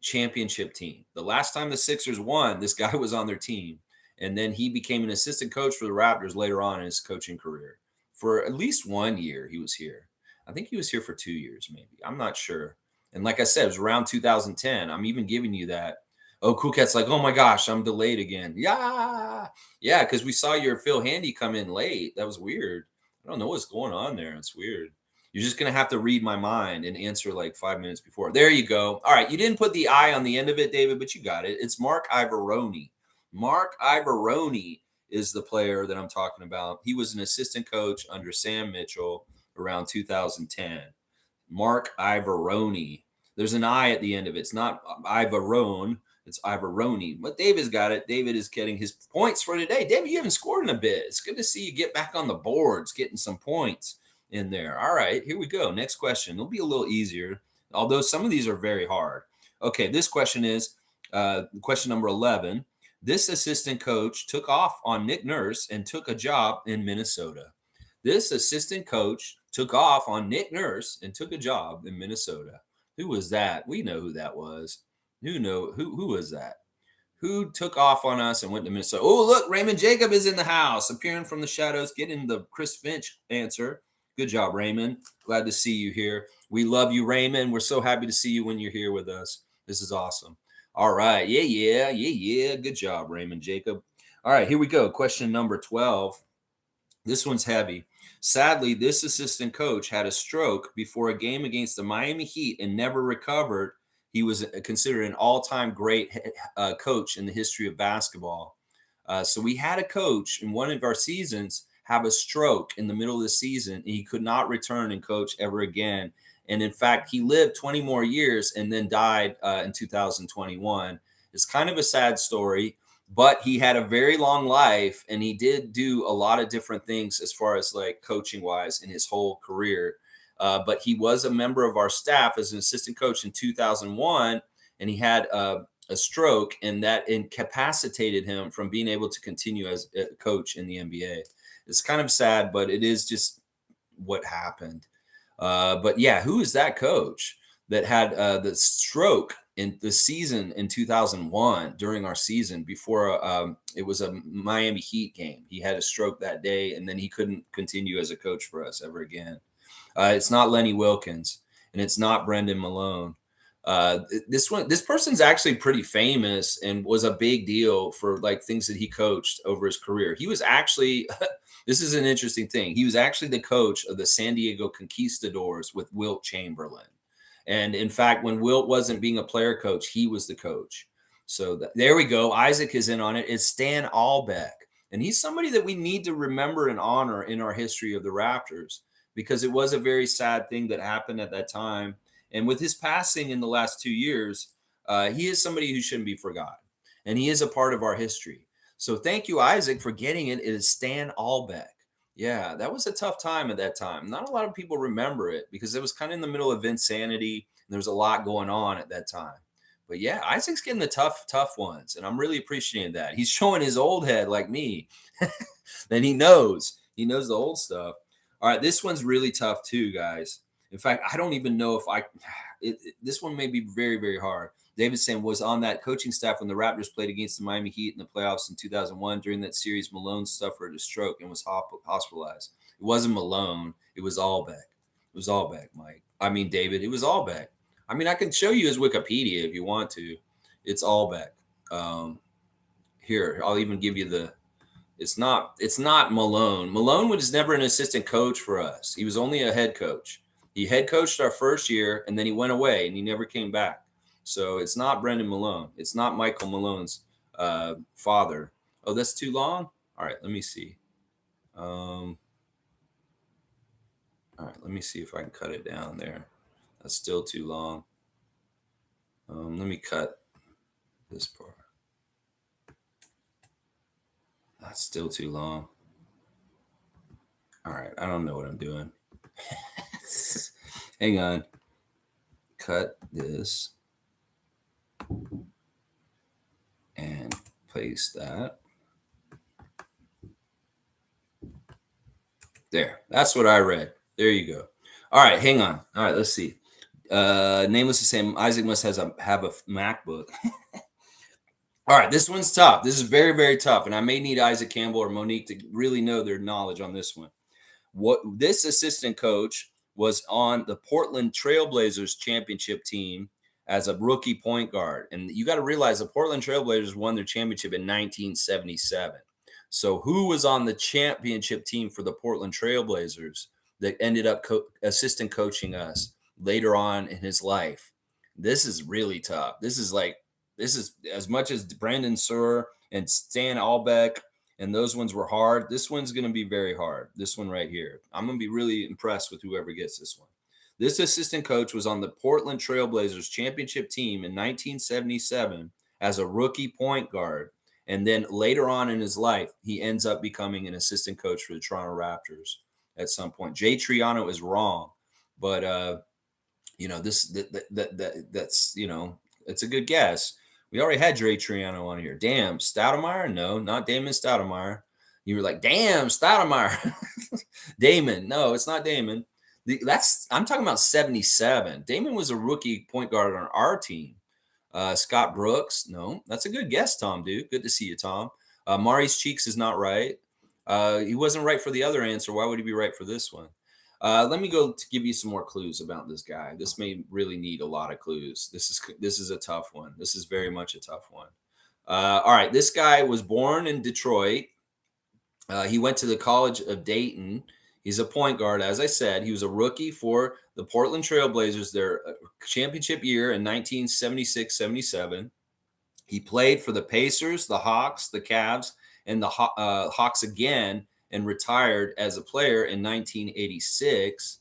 Speaker 1: championship team. The last time the Sixers won, this guy was on their team. And then he became an assistant coach for the Raptors later on in his coaching career. For at least 1 year, he was here. I think he was here for 2 years, maybe. I'm not sure. And like I said, it was around 2010. I'm even giving you that. Oh, Cool Cat's like, oh my gosh, I'm delayed again. Yeah. Yeah, because we saw your Phil Handy come in late. That was weird. I don't know what's going on there. It's weird. You're just going to have to read my mind and answer like 5 minutes before. There you go. All right. You didn't put the I on the end of it, David, but you got it. It's Mark Ivoroni. Mark Ivoroni is the player that I'm talking about. He was an assistant coach under Sam Mitchell around 2010. Mark Ivoroni. There's an I at the end of it. It's not Ivorone. It's Ivoroni. But David's got it. David is getting his points for today. David, you haven't scored in a bit. It's good to see you get back on the boards, getting some points in there. All right, here we go. Next question. It'll be a little easier, although some of these are very hard. Okay, this question is question number 11. This assistant coach took off on Nick Nurse and took a job in Minnesota. This assistant coach took off on Nick Nurse and took a job in Minnesota. Who was that? We know who that was. Who was that? Who took off on us and went to Minnesota? Oh, look, Raymond Jacob is in the house, appearing from the shadows, getting the Chris Finch answer. Good job, Raymond. Glad to see you here. We love you, Raymond. We're so happy to see you when you're here with us. This is awesome. All right. Yeah. Good job, Raymond Jacob. All right, here we go. Question number 12. This one's heavy. Sadly, this assistant coach had a stroke before a game against the Miami Heat and never recovered. He was considered an all-time great coach in the history of basketball. So we had a coach in one of our seasons have a stroke in the middle of the season, and he could not return and coach ever again. And in fact, he lived 20 more years and then died in 2021. It's kind of a sad story, but he had a very long life and he did do a lot of different things as far as like coaching wise in his whole career. But he was a member of our staff as an assistant coach in 2001, and he had a stroke, and that incapacitated him from being able to continue as a coach in the NBA. It's kind of sad, but it is just what happened. But yeah, who is that coach that had the stroke in the season in 2001 during our season before it was a Miami Heat game? He had a stroke that day, and then he couldn't continue as a coach for us ever again. It's not Lenny Wilkins, and it's not Brendan Malone. This person's actually pretty famous and was a big deal for like things that he coached over his career. He was actually, this is an interesting thing. He was actually the coach of the San Diego Conquistadors with Wilt Chamberlain. And in fact, when Wilt wasn't being a player coach, he was the coach. So there we go. Isaac is in on it. It's Stan Albeck. And he's somebody that we need to remember and honor in our history of the Raptors, because it was a very sad thing that happened at that time. And with his passing in the last 2 years, he is somebody who shouldn't be forgotten. And he is a part of our history. So thank you, Isaac, for getting it. It is Stan Albeck. Yeah, that was a tough time at that time. Not a lot of people remember it because it was kind of in the middle of Insanity. And there was a lot going on at that time. But yeah, Isaac's getting the tough ones. And I'm really appreciating that. He's showing his old head like me. And he knows the old stuff. All right, this one's really tough too, guys. In fact, I don't even know if this one may be very, very hard. David's saying was on that coaching staff when the Raptors played against the Miami Heat in the playoffs in 2001. During that series, Malone suffered a stroke and was hospitalized. It wasn't Malone. It was Albeck. It was Albeck, Mike. I mean, David, it was Albeck. I mean, I can show you his Wikipedia if you want to. It's Albeck. Here, I'll even give you the. It's not Malone. Malone was never an assistant coach for us. He was only a head coach. He head coached our first year, and then he went away, and he never came back. So it's not Brendan Malone. It's not Michael Malone's father. Oh, that's too long. All right, let me see. All right, let me see if I can cut it down there. That's still too long. Let me cut this part. That's still too long. All right, I don't know what I'm doing. Hang on. Cut this and paste that. There. That's what I read. There you go. All right, hang on. All right, let's see. Nameless is saying Isaac must have a MacBook. All right, this one's tough. This is very, very tough, and I may need Isaac Campbell or Monique to really know their knowledge on this one. What this assistant coach was on the Portland Trailblazers championship team as a rookie point guard, and you got to realize the Portland Trailblazers won their championship in 1977. So, who was on the championship team for the Portland Trailblazers that ended up assistant coaching us later on in his life? This is really tough. This is as much as Brandon Surr and Stan Albeck, and those ones were hard. This one's going to be very hard. This one right here. I'm going to be really impressed with whoever gets this one. This assistant coach was on the Portland Trailblazers championship team in 1977 as a rookie point guard. And then later on in his life, he ends up becoming an assistant coach for the Toronto Raptors at some point. Jay Triano is wrong, but that's it's a good guess. We already had Jay Triano on here. Damn, Stoudemire? No, not Damon Stoudemire. You were like, damn, Stoudemire. Damon. No, it's not Damon. I'm talking about 77. Damon was a rookie point guard on our team. Scott Brooks. No, that's a good guess, Tom, dude. Good to see you, Tom. Maurice Cheeks is not right. He wasn't right for the other answer. Why would he be right for this one? Let me go to give you some more clues about this guy. This may really need a lot of clues. This is a tough one. This is very much a tough one. All right, this guy was born in Detroit. He went to the College of Dayton. He's a point guard, as I said. He was a rookie for the Portland Trailblazers, their championship year in 1976-77. He played for the Pacers, the Hawks, the Cavs, and the Hawks again, and retired as a player in 1986.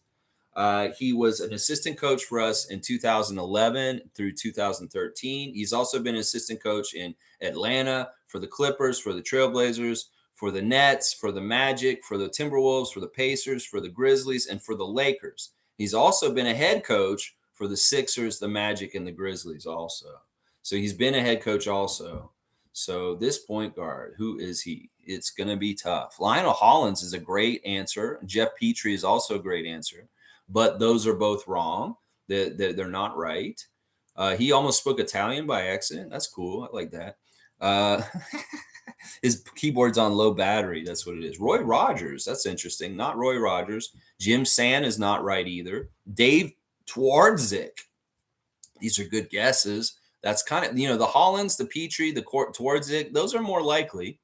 Speaker 1: He was an assistant coach for us in 2011 through 2013. He's also been an assistant coach in Atlanta, for the Clippers, for the Trailblazers, for the Nets, for the Magic, for the Timberwolves, for the Pacers, for the Grizzlies, and for the Lakers. He's also been a head coach for the Sixers, the Magic, and the Grizzlies also. So he's been a head coach also. So this point guard, who is he? It's going to be tough. Lionel Hollins is a great answer. Jeff Petrie is also a great answer. But those are both wrong. They're not right. He almost spoke Italian by accident. That's cool. I like that. His keyboard's on low battery. That's what it is. Roy Rogers. That's interesting. Not Roy Rogers. Jim Sand is not right either. Dave Twardzik. These are good guesses. That's kind of, the Hollins, the Petrie, the Twardzik. Those are more likely.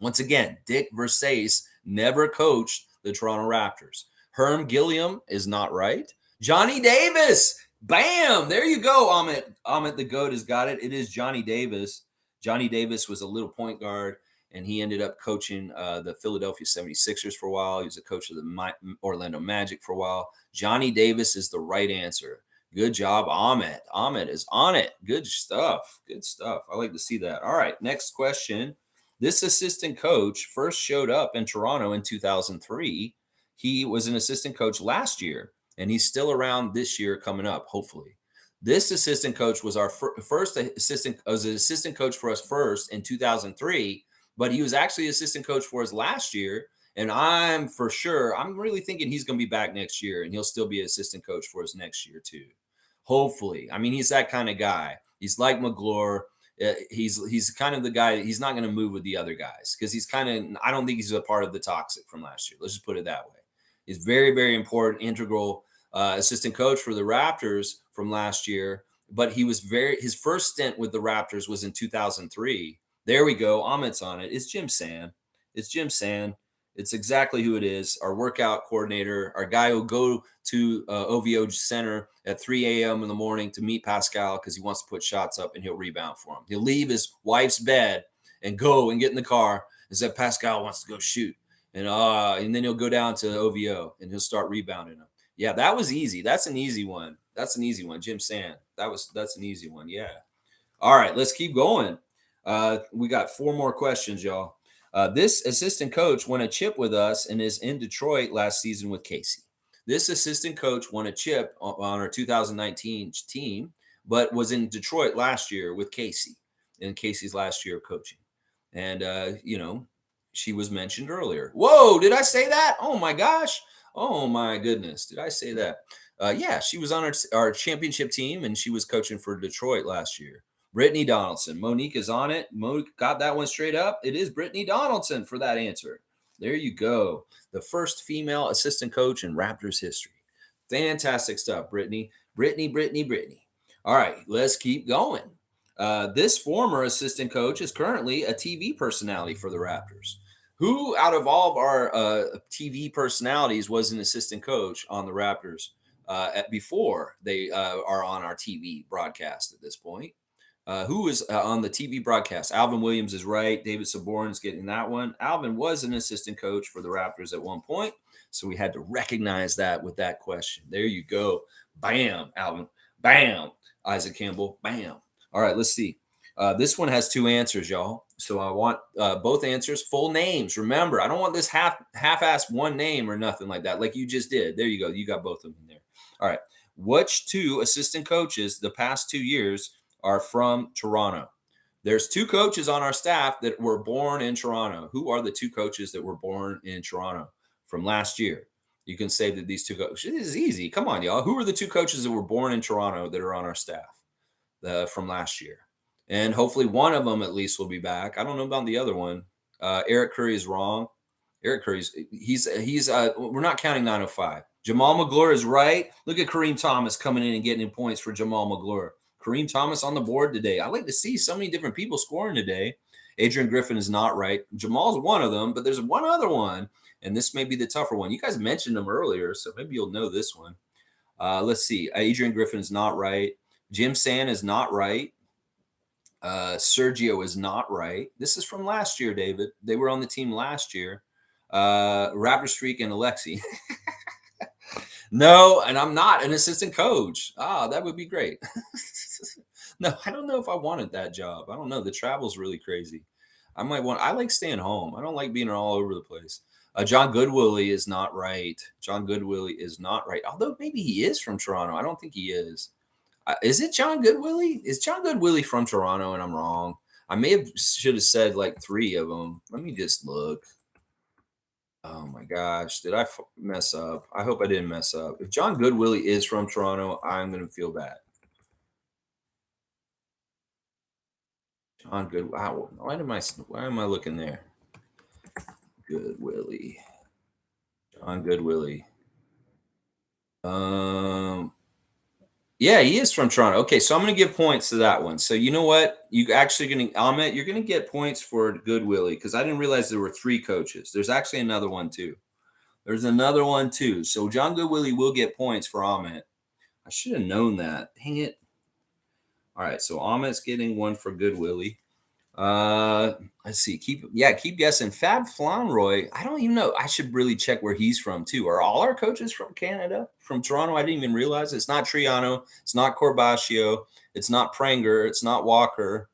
Speaker 1: Once again, Dick Versace never coached the Toronto Raptors. Herm Gilliam is not right. Johnny Davis. Bam. There you go, Amit the GOAT has got it. It is Johnny Davis. Johnny Davis was a little point guard, and he ended up coaching the Philadelphia 76ers for a while. He was a coach of the Orlando Magic for a while. Johnny Davis is the right answer. Good job, Amit. Amit is on it. Good stuff. Good stuff. I like to see that. All right, next question. This assistant coach first showed up in Toronto in 2003. He was an assistant coach last year, and he's still around this year coming up, hopefully. This assistant coach was our first assistant, was an assistant coach for us first in 2003, but he was actually assistant coach for us last year. And I'm really thinking he's going to be back next year, and he'll still be assistant coach for us next year too. Hopefully. I mean, he's that kind of guy. He's like McGlure. He's kind of the guy. He's not going to move with the other guys because I don't think he's a part of the toxic from last year. Let's just put it that way. He's very, very important, integral assistant coach for the Raptors from last year. But his first stint with the Raptors was in 2003. There we go. Amit's on it. It's Jim Sand. It's Jim Sand. It's exactly who it is. Our workout coordinator, our guy who'll go to OVO Center at 3 a.m. in the morning to meet Pascal because he wants to put shots up and he'll rebound for him. He'll leave his wife's bed and go and get in the car and say Pascal wants to go shoot. And then he'll go down to OVO and he'll start rebounding them. Yeah, that was easy. That's an easy one. That's an easy one. Jim Sand. That's an easy one. Yeah. All right, let's keep going. We got four more questions, y'all. This assistant coach won a chip with us and is in Detroit last season with Casey. This assistant coach won a chip on our 2019 team, but was in Detroit last year with Casey in Casey's last year of coaching. And, she was mentioned earlier. Whoa, did I say that? Oh my gosh. Oh my goodness. Did I say that? Yeah, she was on our championship team and she was coaching for Detroit last year. Brittany Donaldson. Monique is on it. Monique got that one straight up. It is Brittany Donaldson for that answer. There you go. The first female assistant coach in Raptors history. Fantastic stuff, Brittany. Brittany. All right, let's keep going. This former assistant coach is currently a TV personality for the Raptors. Who out of all of our TV personalities was an assistant coach on the Raptors before they are on our TV broadcast at this point? Who is on the TV broadcast? Alvin Williams is right. David Saborn's getting that one. Alvin was an assistant coach for the Raptors at one point, so we had to recognize that with that question. There you go. Bam, Alvin. Bam, Isaac Campbell. Bam. All right, let's see. This one has two answers, y'all. So I want both answers, full names. Remember, I don't want this half-ass one name or nothing like that, like you just did. There you go. You got both of them there. All right. Which two assistant coaches the past 2 years are from Toronto? There's two coaches on our staff that were born in Toronto. Who are the two coaches that were born in Toronto from last year? You can say that these two coaches. This is easy. Come on, y'all. Who are the two coaches that were born in Toronto that are on our staff from last year? And hopefully one of them at least will be back. I don't know about the other one. Eric Curry is wrong. Eric Curry's he's we're not counting 905. Jamal McGlure is right. Look at Kareem Thomas coming in and getting in points for Jamal McGlure. Kareem Thomas on the board today. I like to see so many different people scoring today. Adrian Griffin is not right. Jamal's one of them, but there's one other one, and this may be the tougher one. You guys mentioned him earlier, so maybe you'll know this one. Let's see. Adrian Griffin is not right. Jim Sand is not right. Sergio is not right. This is from last year, David. They were on the team last year. Raptor Streak and Alexi. No, and I'm not an assistant coach. That would be great. No, I don't know if I wanted that job. I don't know. The travel's really crazy. I like staying home. I don't like being all over the place. John Goodwillie is not right. John Goodwillie is not right. Although maybe he is from Toronto. I don't think he is. Is it John Goodwillie? Is John Goodwillie from Toronto and I'm wrong? I should have said like three of them. Let me just look. Oh my gosh, did I mess up? I hope I didn't mess up. If John Goodwillie is from Toronto, I'm going to feel bad. John Good. Wow, why am I looking there? Goodwillie. John Goodwillie. Yeah, he is from Toronto. Okay, so I'm going to give points to that one. So you know what? You actually going to Ahmet, you're going to get points for Goodwillie because I didn't realize there were three coaches. There's actually another one too. There's another one too. So John Goodwillie will get points for Ahmet. I should have known that. Dang it. All right, so Ahmet's getting one for Goodwillie. Let's see. Keep guessing. Fab Flanroy. I don't even know. I should really check where he's from too. Are all our coaches from Canada? From Toronto? I didn't even realize. It's not Triano. It's not Corbaccio. It's not Pranger. It's not Walker.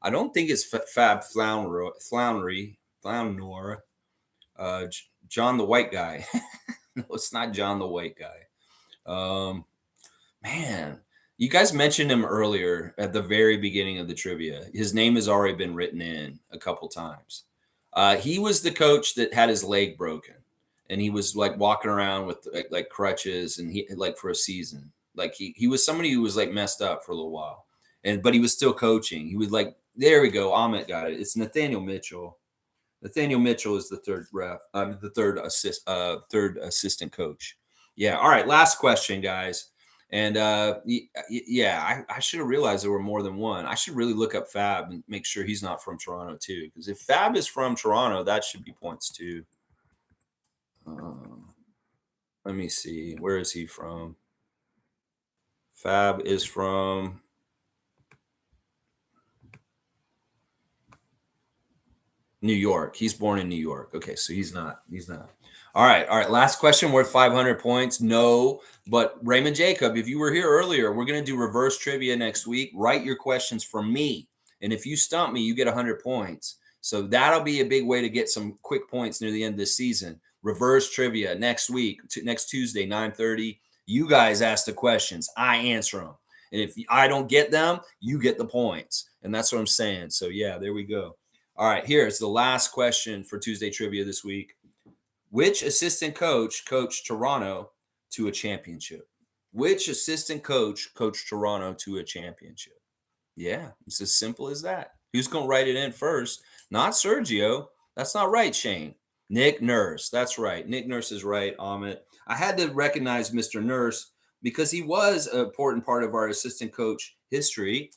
Speaker 1: I don't think it's Fab Flounry. John the White Guy. No, it's not John the White Guy. Man. You guys mentioned him earlier at the very beginning of the trivia. His name has already been written in a couple times. He was the coach that had his leg broken, and he was like walking around with like crutches, and he like for a season. Like he was somebody who was like messed up for a little while, but he was still coaching. He was like, there we go. Ahmet got it. It's Nathaniel Mitchell. Nathaniel Mitchell is the third assistant coach. Yeah. All right. Last question, guys. And yeah, I should have realized there were more than one. I should really look up Fab and make sure he's not from Toronto too. Because if Fab is from Toronto, that should be points too. Uh, let me see. Where is he from? Fab is from New York. He's born in New York. Okay, so he's not. He's not. All right. All right. Last question worth 500 points. No, but Raymond Jacob, if you were here earlier, we're going to do reverse trivia next week. Write your questions for me. And if you stump me, you get 100 points. So that'll be a big way to get some quick points near the end of the season. Reverse trivia next week, next Tuesday, 9:30. You guys ask the questions. I answer them. And if I don't get them, you get the points. And that's what I'm saying. So, yeah, there we go. All right, here's the last question for Tuesday trivia this week. Which assistant coach coached Toronto to a championship? Which assistant coach coached Toronto to a championship? Yeah, it's as simple as that. Who's going to write it in first? Not Sergio. That's not right, Shane. Nick Nurse. That's right. Nick Nurse is right, Amit. I had to recognize Mr. Nurse because he was an important part of our assistant coach history,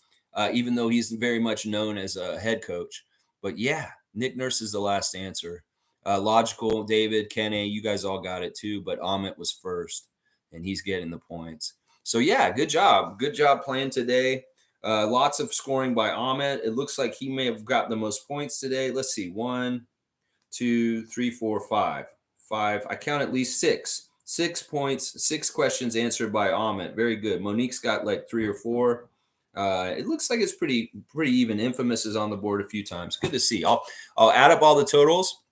Speaker 1: even though he's very much known as a head coach. But yeah, Nick Nurse is the last answer. Logical, David, Kenny, you guys all got it too, but Amit was first, and he's getting the points. So yeah, good job. Good job playing today. Lots of scoring by Ahmed. It looks like he may have got the most points today. Let's see. 1, 2, 3, 4, 5. 5. I count at least 6. 6 points, 6 questions answered by Ahmed. Very good. Monique's got like 3 or 4. It looks like it's pretty even. Infamous is on the board a few times. Good to see. I'll add up all the totals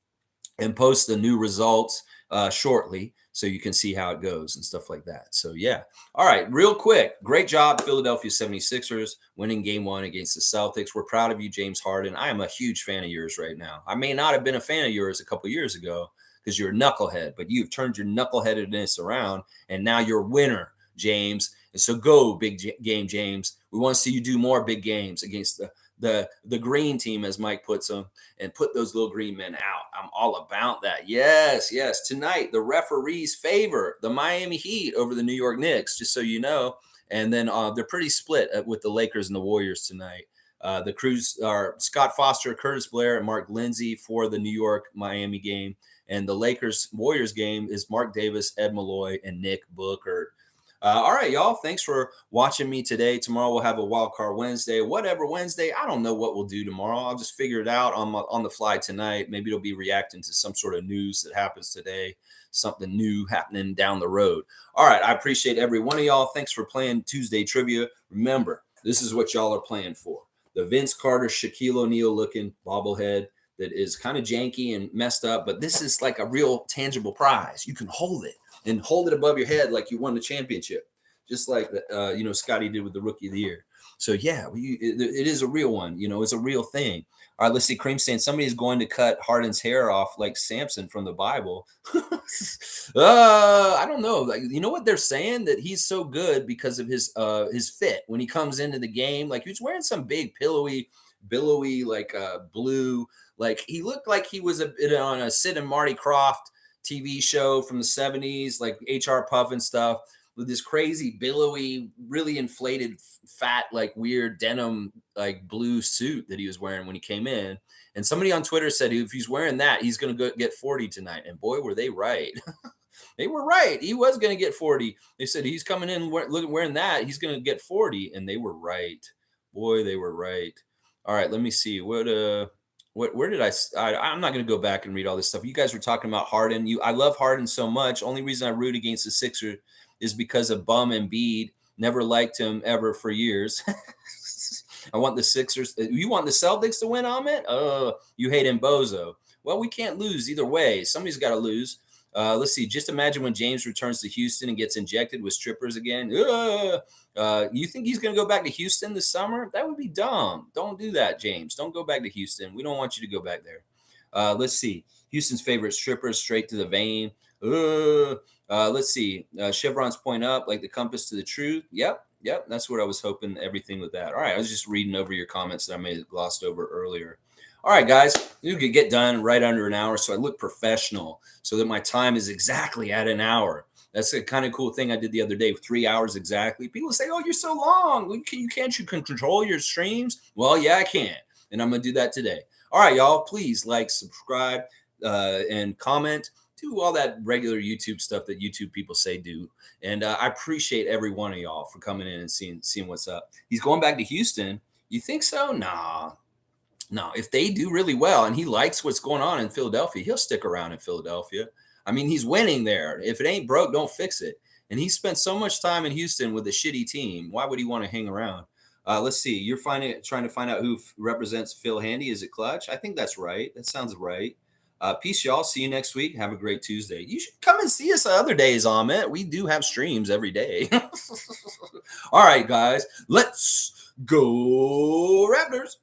Speaker 1: and post the new results shortly so you can see how it goes and stuff like that. So, yeah. All right, real quick. Great job, Philadelphia 76ers, winning game 1 against the Celtics. We're proud of you, James Harden. I am a huge fan of yours right now. I may not have been a fan of yours a couple years ago because you're a knucklehead, but you've turned your knuckleheadedness around, and now you're a winner, James. And so go, game, James. We want to see you do more big games against the green team, as Mike puts them, and put those little green men out. I'm all about that. Yes, yes. Tonight, the referees favor the Miami Heat over the New York Knicks, just so you know. And then they're pretty split with the Lakers and the Warriors tonight. The crews are Scott Foster, Curtis Blair, and Mark Lindsay for the New York Miami game. And the Lakers Warriors game is Mark Davis, Ed Malloy, and Nick Booker. All right, y'all. Thanks for watching me today. Tomorrow we'll have a wild card Wednesday. Whatever Wednesday, I don't know what we'll do tomorrow. I'll just figure it out on the fly tonight. Maybe it'll be reacting to some sort of news that happens today, something new happening down the road. All right, I appreciate every one of y'all. Thanks for playing Tuesday Trivia. Remember, this is what y'all are playing for. The Vince Carter, Shaquille O'Neal looking bobblehead that is kind of janky and messed up, but this is like a real tangible prize. You can hold it and hold it above your head like you won the championship, just like Scotty did with the Rookie of the Year. So yeah, it is a real one. It's a real thing. All right, let's see. Cream saying somebody's going to cut Harden's hair off like Samson from the Bible. I don't know. Like, you know what they're saying, that he's so good because of his fit when he comes into the game. Like, he's wearing some big billowy like blue. Like, he looked like he was on a Sid and Marty Krofft TV show from the 70s, like HR Puff and stuff, with this crazy billowy, really inflated, fat, like weird denim, like blue suit that he was wearing when he came in. And somebody on Twitter said if he's wearing that, he's going to get 40 tonight. And boy, were they right. They were right. He was going to get 40. They said he's coming in wearing that, he's going to get 40. And they were right. Boy, they were right. All right, let me see. Where did I'm not going to go back and read all this stuff. You guys were talking about Harden. I love Harden so much. Only reason I root against the Sixers is because of Bum and Embiid. Never liked him ever for years. I want the Sixers. You want the Celtics to win, Ahmed? You hate him, Bozo. Well, we can't lose either way. Somebody's got to lose. Let's see. Just imagine when James returns to Houston and gets injected with strippers again. You think he's going to go back to Houston this summer? That would be dumb. Don't do that, James. Don't go back to Houston. We don't want you to go back there. Let's see. Houston's favorite strippers, straight to the vein. Let's see. Chevron's point up, like the compass to the truth. Yep. That's what I was hoping. Everything with that. All right. I was just reading over your comments that I may have glossed over earlier. All right, guys, you could get done right under an hour, so I look professional, so that my time is exactly at an hour. That's a kind of cool thing I did the other day, 3 hours exactly. People say, "Oh, you're so long. You can't control your streams?" Well, yeah, I can, and I'm gonna do that today. All right, y'all, please like, subscribe, and comment. do all that regular YouTube stuff that YouTube people say do. And I appreciate every one of y'all for coming in and seeing what's up. He's going back to Houston. You think so? Nah, no. If they do really well and he likes what's going on in Philadelphia, he'll stick around in Philadelphia. I mean, he's winning there. If it ain't broke, don't fix it. And he spent so much time in Houston with a shitty team. Why would he want to hang around? Let's see. You're trying to find out who represents Phil Handy. Is it Clutch? I think that's right. That sounds right. Peace, y'all. See you next week. Have a great Tuesday. You should come and see us other days, Amit. We do have streams every day. All right, guys. Let's go Raptors.